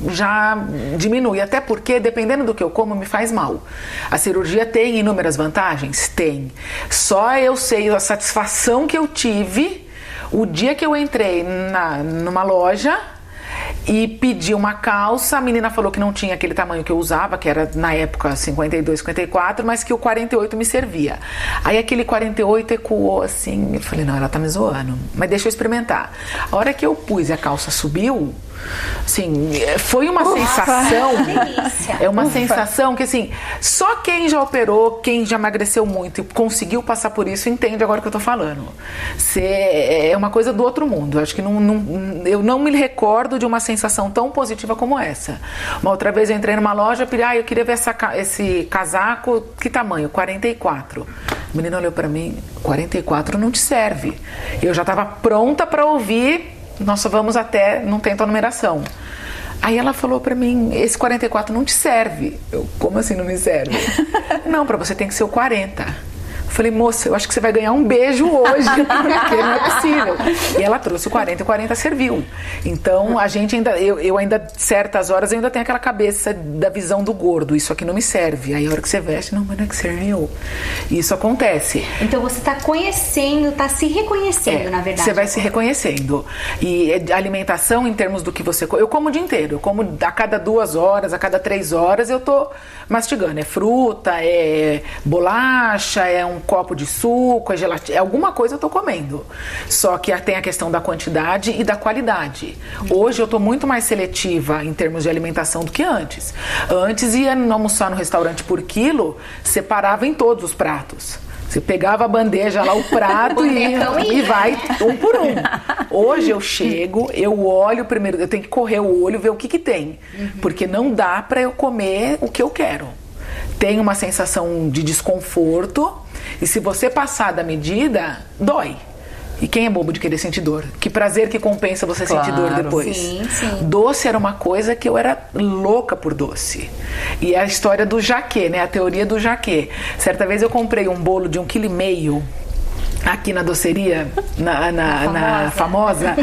já diminui, até porque dependendo do que eu como me faz mal. A cirurgia tem inúmeras vantagens? Tem. Só eu sei a satisfação que eu tive o dia que eu entrei numa loja e pedi uma calça. A menina falou que não tinha aquele tamanho que eu usava, que era na época 52, 54, mas que o 48 me servia. Aí aquele 48 ecoou assim, eu falei, não, ela tá me zoando, mas deixa eu experimentar. A hora que eu pus e a calça subiu, assim, foi uma sensação, é uma sensação que assim, só quem já operou, quem já emagreceu muito e conseguiu passar por isso, entende agora o que eu tô falando. É uma coisa do outro mundo. Acho que eu não me recordo de uma sensação tão positiva como essa. Uma outra vez eu entrei numa loja, eu queria ver esse casaco, que tamanho? 44. O menino olhou pra mim, 44 não te serve. Eu já tava pronta pra ouvir, nós só vamos até, não tem tua numeração. Aí ela falou pra mim, esse 44 não te serve. Eu, como assim não me serve? Não, pra você tem que ser o 40. Eu falei, moça, eu acho que você vai ganhar um beijo hoje, porque não é possível. E ela trouxe o 40 e o 40 serviu. Então, a gente ainda, eu ainda, certas horas, eu ainda tenho aquela cabeça da visão do gordo. Isso aqui não me serve. Aí a hora que você veste, não, mas não é que serviu. Isso acontece. Então você tá conhecendo, tá se reconhecendo, na verdade. Você vai se reconhecendo. E alimentação, em termos do que você... Eu como o dia inteiro. Eu como a cada 2 horas, a cada 3 horas, eu tô mastigando. É fruta, é bolacha, é um copo de suco, é gelatina, alguma coisa eu tô comendo. Só que tem a questão da quantidade e da qualidade. Hoje eu tô muito mais seletiva em termos de alimentação do que antes. Antes ia almoçar no restaurante por quilo, separava em todos os pratos. Você pegava a bandeja lá, o prato e vai um por um. Hoje eu chego, eu olho primeiro, eu tenho que correr o olho, ver o que tem. Porque não dá pra eu comer o que eu quero. Tem uma sensação de desconforto e se você passar da medida, dói. E quem é bobo de querer sentir dor? Que prazer que compensa você sentir dor depois. Sim, sim. Doce era uma coisa que eu era louca por doce. E a história do jaquê, né? A teoria do jaquê. Certa vez eu comprei um bolo de 1,5 kg aqui na doceria, na famosa.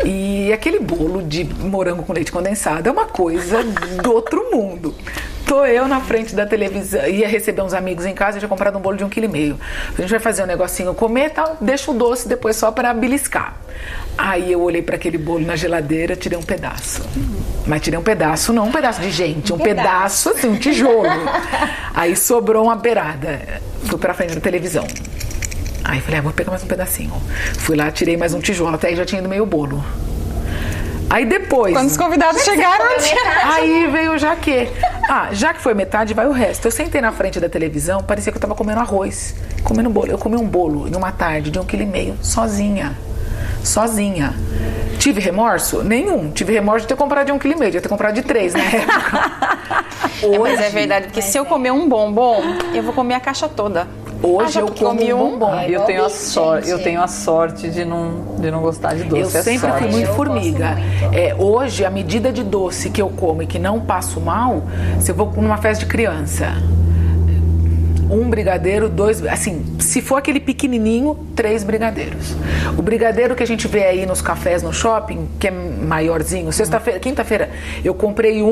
E aquele bolo de morango com leite condensado é uma coisa do outro mundo. Tô eu na frente da televisão, ia receber uns amigos em casa e tinha comprado um bolo de 1,5 kg. A gente vai fazer um negocinho, comer e tal, deixa o doce depois só para beliscar. Aí eu olhei para aquele bolo na geladeira, tirei um pedaço. Mas tirei um pedaço, não um pedaço de gente, um pedaço assim, um tijolo. Aí sobrou uma beirada. Fui pra frente da televisão. Aí falei, vou pegar mais um pedacinho. Fui lá, tirei mais um tijolo, até aí já tinha ido meio bolo. Aí depois... Quando os convidados chegaram... Aí veio o jaquê. Já que foi metade, vai o resto. Eu sentei na frente da televisão, parecia que eu tava comendo arroz, comendo bolo. Eu comi um bolo numa tarde de 1,5 kg, sozinha. Tive remorso? Nenhum. Tive remorso de ter comprado de 1,5 kg, de ter comprado de 3 na época. Mas é verdade, porque se eu comer um bombom, eu vou comer a caixa toda. Hoje eu como um bombom. Eu tenho a sorte de não gostar de doce. Eu sempre fui muito formiga. Hoje, a medida de doce que eu como e que não passo mal, se eu vou numa festa de criança, 1 brigadeiro, 2... Assim, se for aquele pequenininho, 3 brigadeiros. O brigadeiro que a gente vê aí nos cafés no shopping, que é maiorzinho, quinta-feira, eu comprei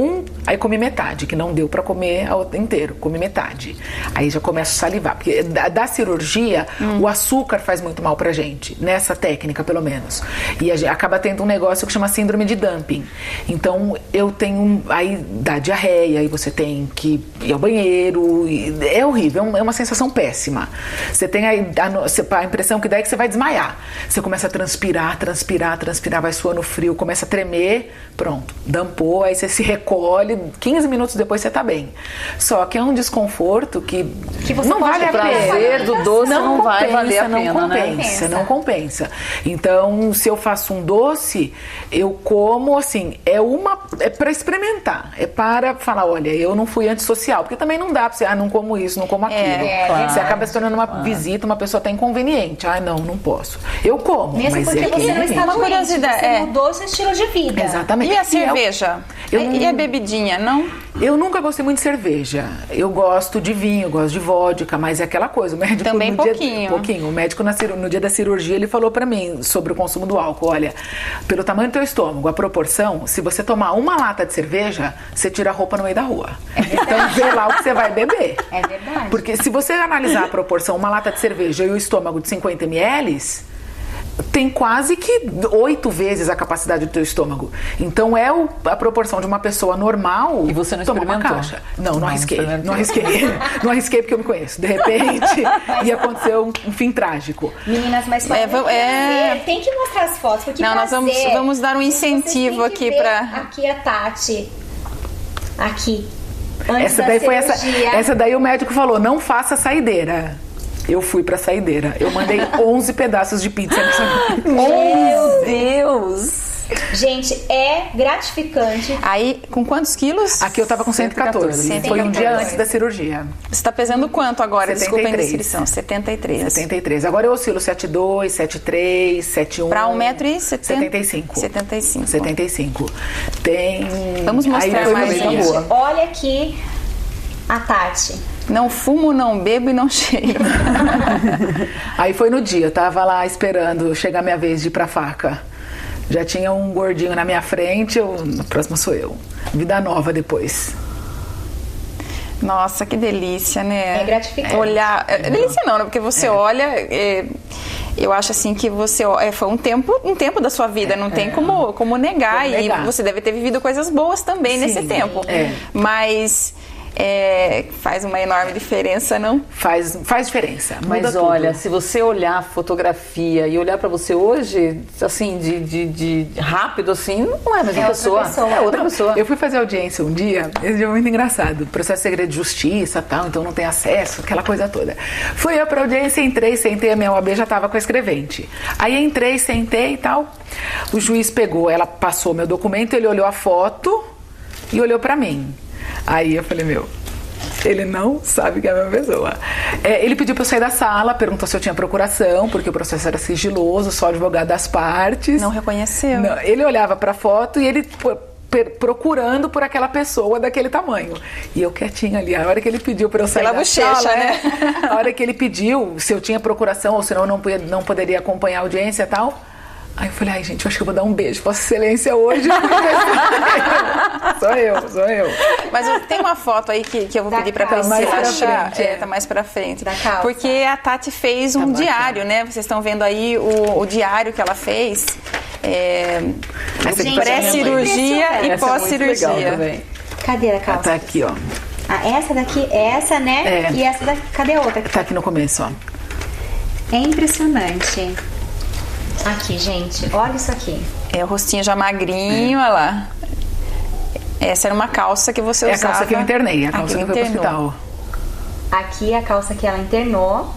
aí comi metade, que não deu pra comer inteiro, comi metade. Aí já começo a salivar, porque da cirurgia, o açúcar faz muito mal pra gente, nessa técnica, pelo menos. E a gente acaba tendo um negócio que chama síndrome de dumping. Então, eu tenho... Aí dá diarreia, aí você tem que ir ao banheiro, é horrível, é uma sensação péssima. Você tem a impressão que dá é que você vai desmaiar. Você começa a transpirar, vai suando frio, começa a tremer, pronto, dampou, aí você se recolhe, 15 minutos depois você tá bem. Só que é um desconforto que você não vale a pena. O prazer do doce não vai valer a pena, né? Não compensa. Então, se eu faço um doce, eu como, assim, é para experimentar, é para falar, olha, eu não fui antissocial, porque também não dá pra você, não como isso, não como aquilo. Claro, você acaba se tornando uma visita, uma pessoa até inconveniente. Não posso. Eu como, mesmo mas porque você não está doente, você mudou seu estilo de vida. Exatamente. E a cerveja? E a bebidinha, não? Eu nunca gostei muito de cerveja. Eu gosto de vinho, eu gosto de vodka, mas é aquela coisa. O médico também pouquinho. O médico no dia da cirurgia ele falou pra mim sobre o consumo do álcool. Olha, pelo tamanho do teu estômago, a proporção, se você tomar uma lata de cerveja, você tira a roupa no meio da rua. Então vê lá o que você vai beber. É verdade. Porque se você analisar a proporção, uma lata de cerveja e o estômago de 50 ml, tem quase que 8 vezes a capacidade do teu estômago. Então é a proporção de uma pessoa normal. E você não tomar uma experimentou? caixa. Não arrisquei. Não arrisquei porque eu me conheço. De repente ia acontecer um fim trágico. Meninas, mas tem que mostrar as fotos. Porque não, nós vamos dar um incentivo aqui para... Aqui a Tati. Aqui. Essa daí o médico falou, não faça saideira. Eu fui pra saideira. Eu mandei 11 pedaços de pizza nessa. Meu Deus! Gente, é gratificante. Aí, com quantos quilos? Aqui eu tava com 114. Foi um dia antes da cirurgia. Você tá pesando quanto agora? 73. Desculpa a indiscrição. 73. 73. Agora eu oscilo 72, 73, 71. Pra 1,75 m. 75. Tem... Vamos mostrar mais, gente. Boa. Olha aqui a Tati. Não fumo, não bebo e não cheiro. Aí foi no dia, eu tava lá esperando chegar a minha vez de ir pra faca. Já tinha um gordinho na minha frente, na próxima sou eu. Vida nova depois. Nossa, que delícia, né? É gratificante. Olhar... delícia não, né? Porque você olha... eu acho assim que você... foi um tempo da sua vida, não tem como negar. E você deve ter vivido coisas boas também nesse tempo. Mas... faz uma enorme diferença, não? Faz diferença. Mas olha, se você olhar a fotografia e olhar pra você hoje, assim, de rápido, assim, não é a mesma pessoa. É outra pessoa. Eu fui fazer audiência um dia, esse dia é muito engraçado. Processo de segredo de justiça, tal, então não tem acesso, aquela coisa toda. Fui eu pra audiência, entrei, sentei, a minha OAB já tava com a escrevente. Aí entrei, sentei e tal. O juiz pegou, ela passou meu documento, ele olhou a foto e olhou pra mim. Aí eu falei, ele não sabe que é a mesma pessoa. Ele pediu pra eu sair da sala, perguntou se eu tinha procuração, porque o processo era sigiloso, só advogado das partes. Não reconheceu. Não, ele olhava pra foto e ele procurando por aquela pessoa daquele tamanho. E eu quietinha ali, a hora que ele pediu pra eu sair da sala, né? A hora que ele pediu se eu tinha procuração ou senão eu não poderia acompanhar a audiência e tal. Aí eu falei, gente, eu acho que eu vou dar um beijo, Vossa Excelência, hoje. Sou eu. Mas tem uma foto aí que eu vou pedir pra Priscila achar. Tá mais pra frente. Da calça. Porque a Tati fez um diário, né? Vocês estão vendo aí o diário que ela fez. Pré-cirurgia e pós-cirurgia. Cadê a calça? Tá aqui, ó. Essa daqui, essa, né? E essa daqui, cadê a outra? Tá aqui no começo, ó. É impressionante. Aqui, gente, olha isso aqui. O rostinho já magrinho, olha lá. Essa era uma calça que você usava. É a calça que eu internei, a calça que foi pro hospital. Aqui a calça que ela internou.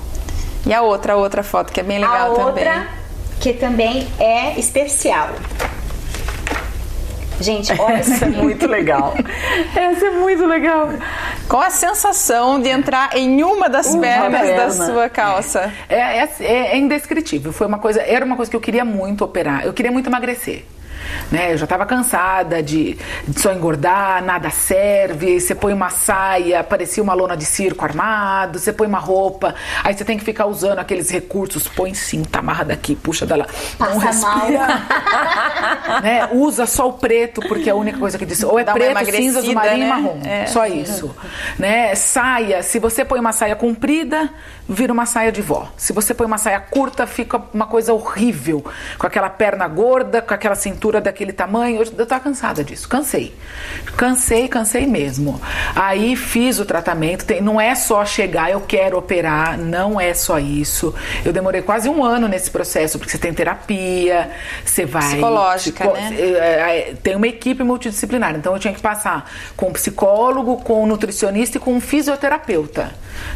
E a outra foto, que é bem legal também. A outra, que também é especial. Gente, olha isso. Essa é muito legal. Essa é muito legal. Qual a sensação de entrar em uma das pernas da sua calça? É indescritível. Era uma coisa que eu queria muito operar. Eu queria muito emagrecer. Né? Eu já estava cansada de só engordar, nada serve. Você põe uma saia, parecia uma lona de circo armado. Você põe uma roupa, aí você tem que ficar usando aqueles recursos. Põe cinta, amarra daqui, puxa da lá. Não respira. Né? Usa só o preto, porque é a única coisa que diz. Ou é preto, cinza, azul marinho e marrom. Só isso. Né? Saia, se você põe uma saia comprida, vira uma saia de vó. Se você põe uma saia curta, fica uma coisa horrível. Com aquela perna gorda, com aquela cintura daquele tamanho. Eu tava cansada disso, cansei mesmo. Aí fiz o tratamento, não é só chegar, eu quero operar, não é só isso. Eu demorei quase 1 ano nesse processo, porque você tem terapia, você vai... Psicológica, né? Tem uma equipe multidisciplinar, então eu tinha que passar com um psicólogo, com um nutricionista e com um fisioterapeuta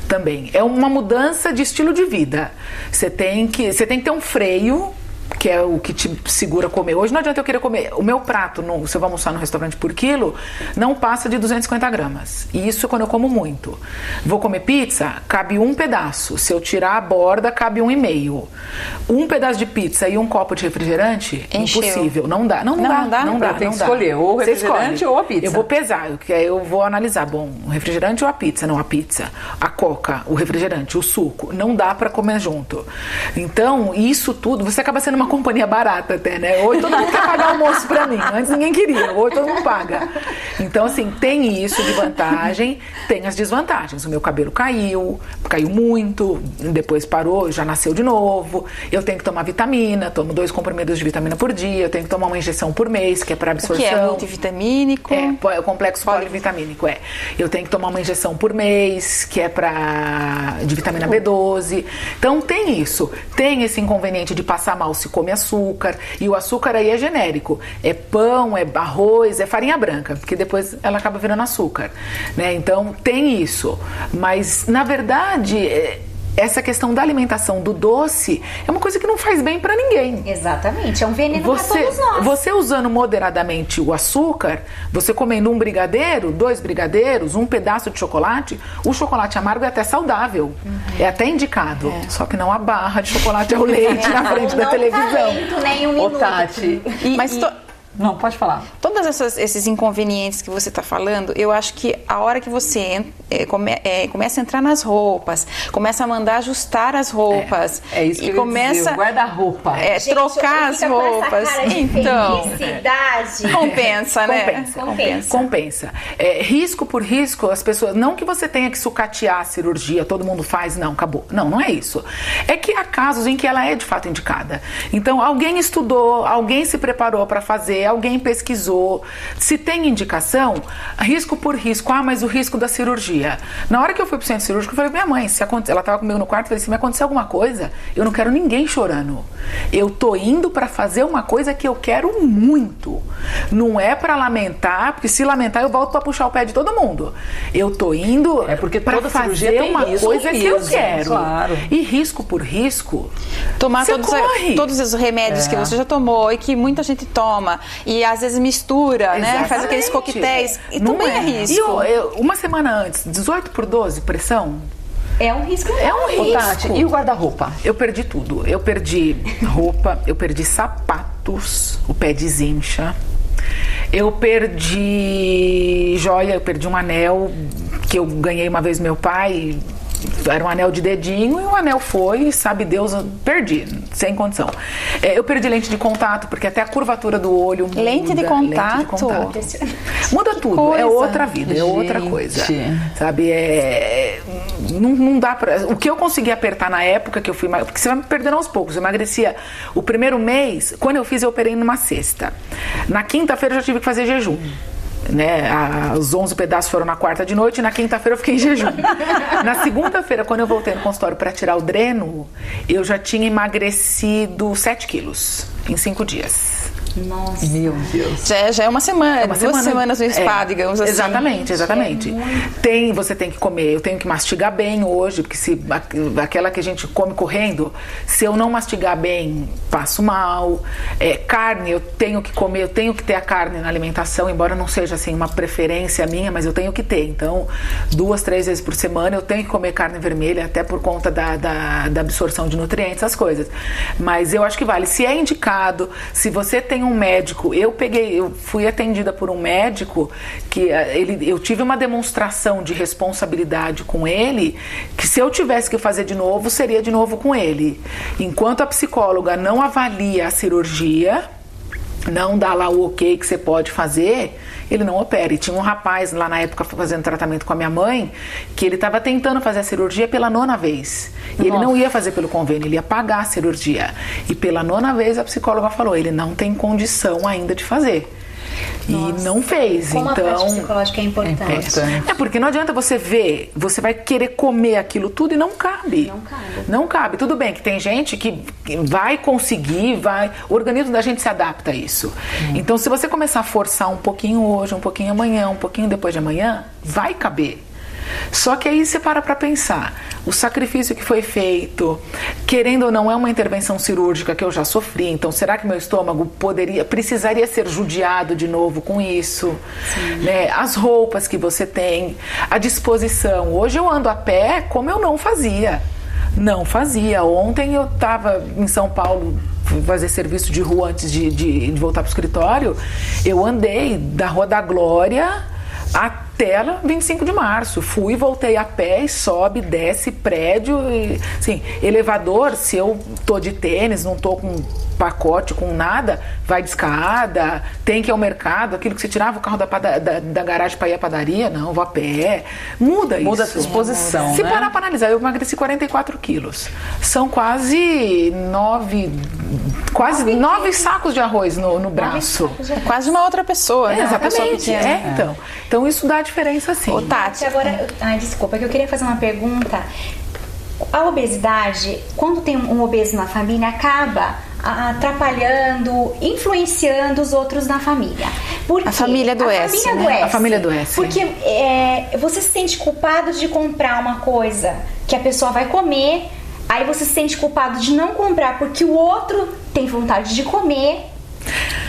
também. É uma mudança de estilo de vida. Você tem que ter um freio, que é o que te segura comer. Hoje não adianta eu querer comer. O meu prato, se eu vou almoçar no restaurante por quilo, não passa de 250 gramas. E isso quando eu como muito. Vou comer pizza, cabe 1 pedaço. Se eu tirar a borda, cabe 1,5. 1 pedaço de pizza e 1 copo de refrigerante, encheu. Impossível. Não dá. Não dá. Tem que escolher ou o refrigerante ou a pizza. Eu vou pesar, que aí eu vou analisar. Bom, o refrigerante ou a pizza? Não, a pizza. A coca, o refrigerante, o suco. Não dá pra comer junto. Então, isso tudo, você acaba sendo uma companhia barata até, né? Hoje todo mundo quer pagar almoço pra mim. Antes ninguém queria, hoje todo mundo paga. Então, assim, tem isso de vantagem, tem as desvantagens. O meu cabelo caiu muito, depois parou, já nasceu de novo. Eu tenho que tomar vitamina, tomo 2 comprimidos de vitamina por dia, eu tenho que tomar uma injeção por mês, que é para absorção. O que é multivitamínico? É o complexo polivitamínico, Eu tenho que tomar uma injeção por mês, que é de vitamina B12. Então tem isso. Tem esse inconveniente de passar mal se come açúcar. E o açúcar aí é genérico. É pão, é arroz, é farinha branca, porque depois ela acaba virando açúcar, né? Então tem isso. Mas, na verdade, essa questão da alimentação do doce é uma coisa que não faz bem pra ninguém. Exatamente, é um veneno pra todos nós. Você usando moderadamente o açúcar, você comendo um brigadeiro, 2 brigadeiros, um pedaço de chocolate, o chocolate amargo é até saudável, é até indicado, só que não a barra de chocolate ao leite na frente da televisão. Nem um minuto. Tati, não, pode falar. Todos esses inconvenientes que você está falando, eu acho que a hora que você começa a entrar nas roupas, começa a mandar ajustar as roupas, é isso que e começa o guarda-roupa, trocar as roupas, então compensa, né? Compensa. Risco por risco, as pessoas, não que você tenha que sucatear a cirurgia, todo mundo faz, não, acabou. Não é isso. É que há casos em que ela é de fato indicada. Então, alguém estudou, alguém se preparou para fazer, alguém pesquisou. Se tem indicação, risco por risco. Mas o risco da cirurgia. Na hora que eu fui pro centro cirúrgico, eu falei pra minha mãe, ela tava comigo no quarto, eu falei, se me acontecer alguma coisa, eu não quero ninguém chorando. Eu tô indo pra fazer uma coisa que eu quero muito. Não é pra lamentar, porque se lamentar eu volto pra puxar o pé de todo mundo. Eu tô indo porque pra toda fazer uma coisa que eu quero. Claro. E risco por risco, tomar todos os remédios que você já tomou e que muita gente toma. E às vezes mistura, né? Faz aqueles coquetéis. E não também é risco. E uma semana antes, 18/12, pressão. É um risco. É um risco. Tati, e o guarda-roupa? Eu perdi tudo. Eu perdi roupa, eu perdi sapatos, o pé desincha. Eu perdi joia, eu perdi um anel que eu ganhei uma vez do meu pai. Era um anel de dedinho e o anel foi, sabe Deus, eu perdi, sem condição. Eu perdi lente de contato, porque até a curvatura do olho muda. Lente de contato. Muda tudo, coisa. É outra vida, é outra coisa. Sabe, não dá pra... O que eu consegui apertar na época que eu fui... Porque você vai me perdendo aos poucos. Eu emagrecia o primeiro mês, quando eu fiz, eu operei numa sexta. Na quinta-feira eu já tive que fazer jejum. Né, os 11 pedaços foram na quarta de noite e na quinta-feira eu fiquei em jejum. Na segunda-feira, quando eu voltei no consultório para tirar o dreno, eu já tinha emagrecido 7 quilos em 5 dias. Nossa. Meu Deus. Já é uma semana, 2 semanas no spa, digamos assim. Exatamente. Você tem que comer, eu tenho que mastigar bem hoje, porque se aquela que a gente come correndo, se eu não mastigar bem, passo mal. Carne, eu tenho que comer, eu tenho que ter a carne na alimentação, embora não seja assim uma preferência minha, mas eu tenho que ter. Então, 2, 3 vezes por semana eu tenho que comer carne vermelha, até por conta da absorção de nutrientes, essas coisas. Mas eu acho que vale. Se é indicado, se você tem um médico, eu fui atendida por um médico que eu tive uma demonstração de responsabilidade com ele, que se eu tivesse que fazer de novo, seria de novo com ele. Enquanto a psicóloga não avalia a cirurgia, não dá lá o ok que você pode fazer, ele não opera. E tinha um rapaz lá na época fazendo tratamento com a minha mãe, que ele estava tentando fazer a cirurgia pela 9ª vez. E ele não ia fazer pelo convênio, ele ia pagar a cirurgia. E pela 9ª vez a psicóloga falou, ele não tem condição ainda de fazer. Nossa. E não fez. Como então, a parte psicológica é importante. Porque não adianta você ver, você vai querer comer aquilo tudo e não cabe. Não cabe. Tudo bem que tem gente que vai conseguir, o organismo da gente se adapta a isso. Então, se você começar a forçar um pouquinho hoje, um pouquinho amanhã, um pouquinho depois de amanhã, vai caber. Só que aí você para pensar, o sacrifício que foi feito, querendo ou não, é uma intervenção cirúrgica que eu já sofri, então será que meu estômago precisaria ser judiado de novo com isso? Né? As roupas que você tem, a disposição. Hoje eu ando a pé como eu não fazia. Ontem eu estava em São Paulo, fui fazer serviço de rua antes de voltar para o escritório, eu andei da Rua da Glória até até 25 de março. Fui e voltei a pé, e sobe, desce, prédio, e, assim, elevador, se eu tô de tênis, não tô com pacote, com nada, vai de escada, tem que ir ao mercado, aquilo que você tirava o carro da garagem para ir à padaria, não, vou a pé. Muda isso. Muda a disposição, Se né? parar para analisar, eu emagreci 44 quilos. São quase 9 sacos de arroz no braço. É quase uma outra pessoa, né? Uma pessoa Exatamente. pequena. Então isso dá diferença sim. Ô, Tati, Agora, desculpa, que eu queria fazer uma pergunta. A obesidade, quando tem um obeso na família, acaba atrapalhando, influenciando os outros na família. Por quê? A família adoece, né? A família adoece. Porque você se sente culpado de comprar uma coisa que a pessoa vai comer, aí você se sente culpado de não comprar porque o outro tem vontade de comer.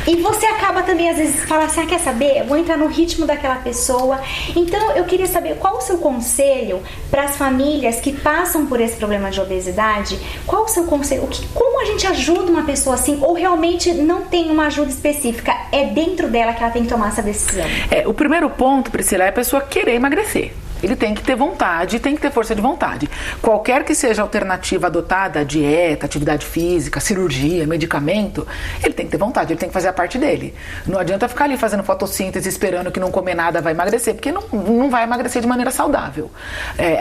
E você acaba também, às vezes, falar assim, quer saber? Eu vou entrar no ritmo daquela pessoa. Então, eu queria saber qual o seu conselho para as famílias que passam por esse problema de obesidade. Qual o seu conselho? Como a gente ajuda uma pessoa assim? Ou realmente não tem uma ajuda específica? É dentro dela que ela tem que tomar essa decisão? O primeiro ponto, Priscila, é a pessoa querer emagrecer. Ele tem que ter vontade, tem que ter força de vontade. Qualquer que seja a alternativa adotada, dieta, atividade física, cirurgia, medicamento, ele tem que ter vontade, ele tem que fazer a parte dele. Não adianta ficar ali fazendo fotossíntese, esperando que não comer nada vai emagrecer, porque não vai emagrecer de maneira saudável.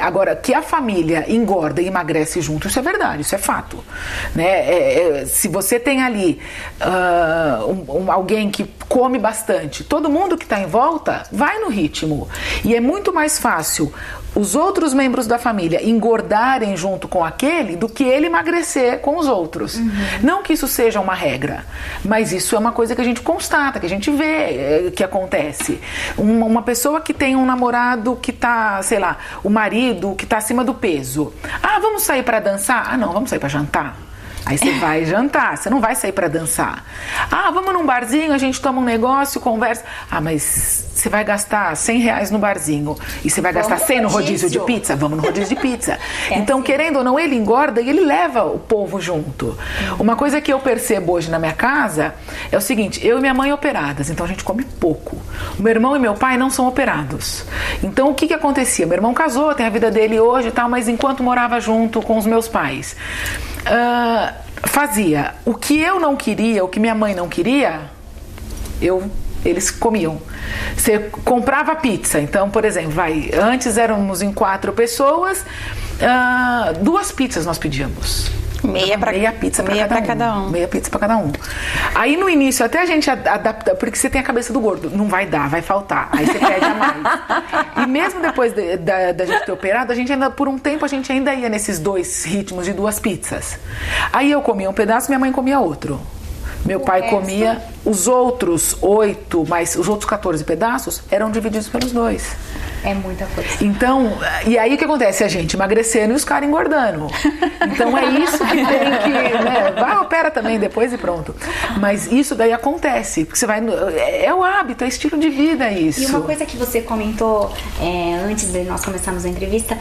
Agora, que a família engorda e emagrece junto, isso é verdade, isso é fato. Né? Se você tem ali alguém que come bastante, todo mundo que está em volta vai no ritmo. E é muito mais fácil os outros membros da família engordarem junto com aquele do que ele emagrecer com os outros. Não que isso seja uma regra, mas isso é uma coisa que a gente constata, que a gente vê que acontece. Uma pessoa que tem um namorado que tá, sei lá, o marido que tá acima do peso. Vamos sair para dançar? Não, vamos sair para jantar. Aí você vai jantar, você não vai sair para dançar. Vamos num barzinho, a gente toma um negócio, conversa. Mas você vai gastar R$100 no barzinho e você vai gastar 100 no rodízio de pizza? Vamos no rodízio de pizza. Então, querendo ou não, ele engorda e ele leva o povo junto. Uma coisa que eu percebo hoje na minha casa é o seguinte, eu e minha mãe operadas, então a gente come pouco. O meu irmão e meu pai não são operados. Então, o que acontecia? Meu irmão casou, tem a vida dele hoje e tal, mas enquanto morava junto com os meus pais, fazia o que eu não queria, o que minha mãe não queria, eles comiam. Você comprava pizza, então, por exemplo, antes éramos em 4 pessoas, 2 pizzas nós pedíamos. Meia pizza para cada um. Meia pizza para cada um. Aí no início até a gente adapta, porque você tem a cabeça do gordo, não vai dar, vai faltar. Aí você pede a mais. E mesmo depois da gente ter operado, a gente ainda, por um tempo, a gente ainda ia nesses 2 ritmos de 2 pizzas. Aí eu comia um pedaço, minha mãe comia outro. Meu pai comia os outros 8, mas os outros 14 pedaços eram divididos pelos 2. É muita coisa. Então, e aí o que acontece? A gente emagrecendo e os caras engordando. Então é isso que tem que, né? Vai, opera também depois e pronto. Mas isso daí acontece, porque você vai, é o hábito, é estilo de vida isso. E uma coisa que você comentou antes de nós começarmos a entrevista,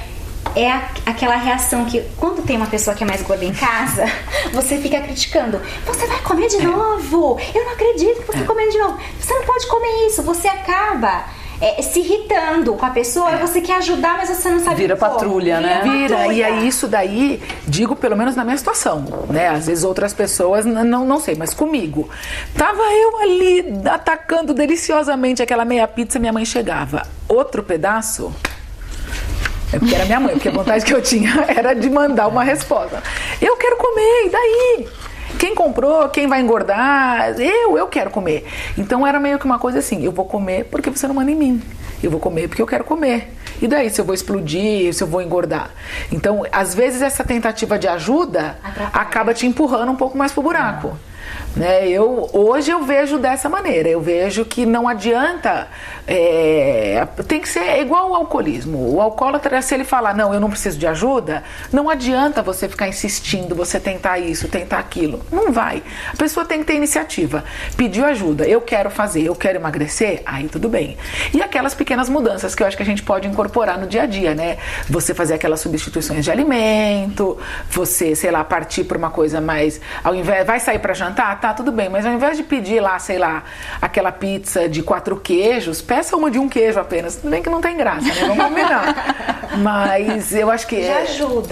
é aquela reação que quando tem uma pessoa que é mais gorda em casa, você fica criticando. Você vai comer de novo? Eu não acredito que você está comendo de novo. Você não pode comer isso. Você acaba se irritando com a pessoa e você quer ajudar, mas você não sabe Vira como. patrulha, né? Vira, e aí isso daí, digo pelo menos na minha situação, né? Às vezes outras pessoas, não sei, mas comigo. Tava eu ali atacando deliciosamente aquela meia pizza, minha mãe chegava. Outro pedaço... porque era minha mãe, porque a vontade que eu tinha era de mandar uma resposta. Eu quero comer, e daí? Quem comprou, quem vai engordar? Eu quero comer. Então era meio que uma coisa assim, eu vou comer porque você não manda em mim. Eu vou comer porque eu quero comer. E daí, se eu vou explodir, se eu vou engordar? Então, às vezes essa tentativa de ajuda acaba te empurrando um pouco mais pro buraco. Né? Hoje eu vejo dessa maneira, eu vejo que não adianta, tem que ser igual ao alcoolismo. O alcoólatra, se ele falar, não, eu não preciso de ajuda, não adianta você ficar insistindo, você tentar isso, tentar aquilo, não vai. A pessoa tem que ter iniciativa, pediu ajuda, eu quero fazer, eu quero emagrecer, aí tudo bem. E aquelas pequenas mudanças que eu acho que a gente pode incorporar no dia a dia, né? Você fazer aquelas substituições de alimento, você, sei lá, partir para uma coisa mais, ao invés, vai sair para jantar, tá, tudo bem, mas ao invés de pedir lá, sei lá, aquela pizza de 4 queijos, peça uma de 1 queijo apenas. Tudo bem que não tem graça, né? Vamos combinar. Mas eu acho que...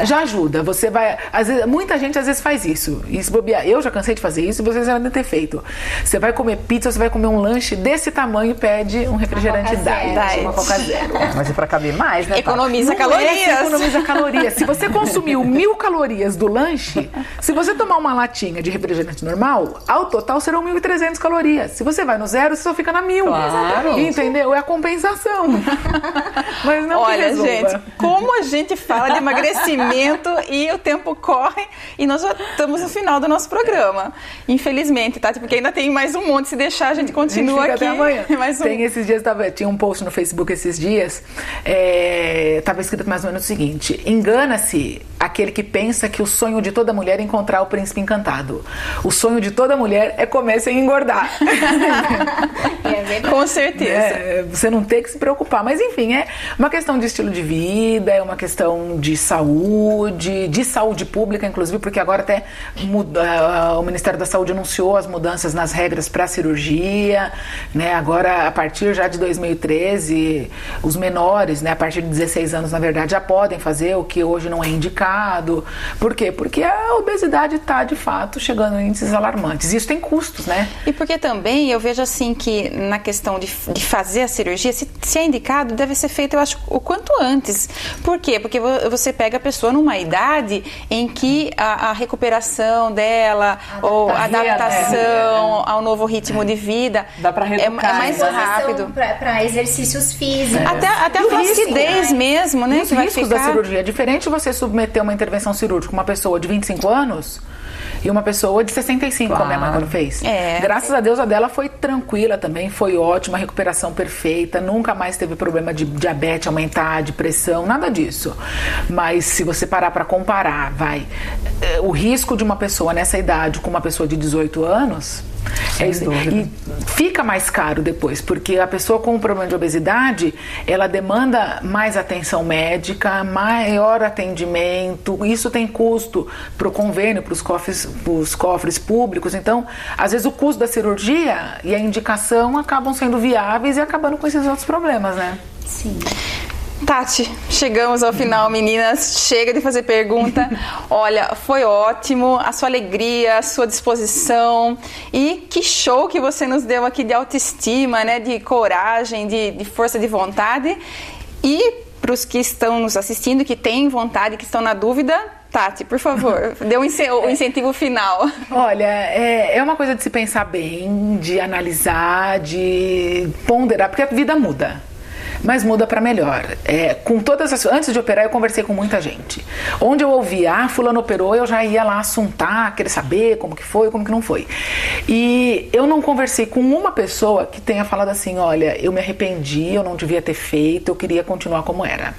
Já ajuda. Você vai... Às vezes, muita gente às vezes faz isso. E se bobear, eu já cansei de fazer isso e vocês já devem ter feito. Você vai comer pizza, você vai comer um lanche desse tamanho e pede um refrigerante diet, uma Coca Zero. Mas é pra caber mais, né? Economiza calorias. Economiza calorias. Se você consumiu 1000 calorias do lanche, se você tomar uma latinha de refrigerante normal, ao total serão 1.300 calorias. Se você vai no zero, você só fica na 1000. Claro. Entendeu? É a compensação. Mas não Olha, que resolva. gente, como a gente fala de emagrecimento e o tempo corre e nós já estamos no final do nosso programa. Infelizmente, Tati, porque ainda tem mais um monte. Se deixar, a gente continua aqui. Até amanhã. Mais um. Tem esses dias, tinha um post no Facebook esses dias, estava escrito mais ou menos o seguinte: engana-se aquele que pensa que o sonho de toda mulher é encontrar o príncipe encantado. O sonho de toda mulher é comer sem engordar. Com certeza. Você não tem que se preocupar. Mas enfim, é uma questão de estilo de vida, é uma questão de saúde pública, inclusive, porque agora até o Ministério da Saúde anunciou as mudanças nas regras para cirurgia, né? Agora, a partir já de 2013, os menores, né, a partir de 16 anos, na verdade, já podem fazer o que hoje não é indicado. Por quê? Porque a obesidade está, de fato, chegando em índices alarmantes. Isso tem custos, né? E porque também eu vejo assim que na questão de fazer a cirurgia, se é indicado, deve ser feito, eu acho, o quanto antes. Por quê? Porque você pega a pessoa numa idade em que a recuperação dela, ou a adaptação ao novo ritmo de vida dá pra reeducar, é mais rápido. Para exercícios físicos. Até a flacidez mesmo, né? Os riscos da cirurgia. É diferente você submeter uma intervenção cirúrgica uma pessoa de 25 anos e uma pessoa de 65, como a minha mãe quando fez. Graças a Deus, a dela foi tranquila também, foi ótima, recuperação perfeita, nunca mais teve problema de diabetes aumentar, de pressão, nada disso. Mas se você parar para comparar, o risco de uma pessoa nessa idade com uma pessoa de 18 anos... E fica mais caro depois, porque a pessoa com um problema de obesidade, ela demanda mais atenção médica, maior atendimento, isso tem custo para o convênio, para os cofres públicos. Então, às vezes o custo da cirurgia e a indicação acabam sendo viáveis e acabando com esses outros problemas, né? Sim. Tati, chegamos ao final, meninas. Chega de fazer pergunta. Olha, foi ótimo a sua alegria, a sua disposição e que show que você nos deu aqui de autoestima, né? De coragem, de força de vontade. E para os que estão nos assistindo, que têm vontade, que estão na dúvida, Tati, por favor, dê o incentivo final. Olha, é uma coisa de se pensar bem, de analisar, de ponderar, porque a vida muda. Mas muda para melhor. Antes de operar, eu conversei com muita gente. Onde eu ouvia, fulano operou, eu já ia lá assuntar, querer saber como que foi, como que não foi. E eu não conversei com uma pessoa que tenha falado assim, olha, eu me arrependi, eu não devia ter feito, eu queria continuar como era.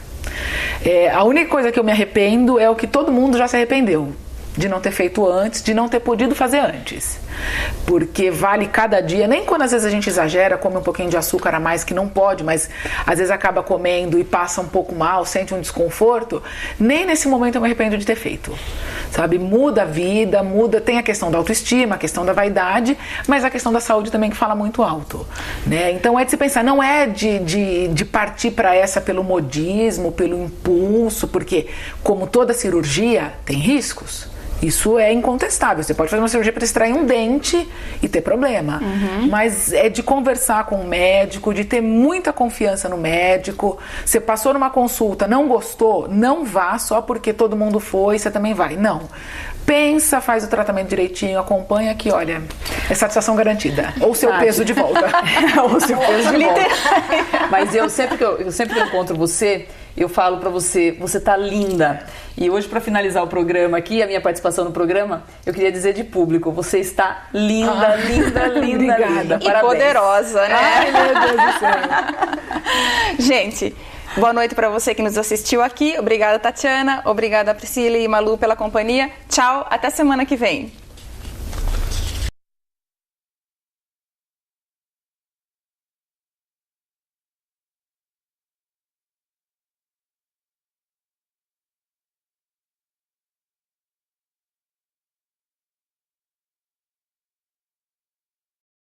A única coisa que eu me arrependo é o que todo mundo já se arrependeu. De não ter feito antes, de não ter podido fazer antes. Porque vale cada dia, nem quando às vezes a gente exagera, come um pouquinho de açúcar a mais que não pode, mas às vezes acaba comendo e passa um pouco mal, sente um desconforto, nem nesse momento eu me arrependo de ter feito. Sabe, muda a vida, tem a questão da autoestima, a questão da vaidade, mas a questão da saúde também que fala muito alto, né? Então é de se pensar, não é de partir para essa pelo modismo, pelo impulso, porque como toda cirurgia tem riscos. Isso é incontestável. Você pode fazer uma cirurgia para extrair um dente e ter problema. Mas é de conversar com o médico, de ter muita confiança no médico. Você passou numa consulta, não gostou, não vá só porque todo mundo foi, você também vai. Não. Pensa, faz o tratamento direitinho, acompanha que, olha, é satisfação garantida. Ou seu peso de volta. Ou seu peso de volta. Mas eu sempre que eu encontro você, eu falo pra você, você tá linda. E hoje, pra finalizar o programa aqui, a minha participação no programa, eu queria dizer de público, você está linda, linda, linda, linda. E parabéns. Poderosa, né? Ai, meu Deus do céu. Gente, boa noite para você que nos assistiu aqui. Obrigada, Tatiana. Obrigada, Priscila e Malu, pela companhia. Tchau, até semana que vem.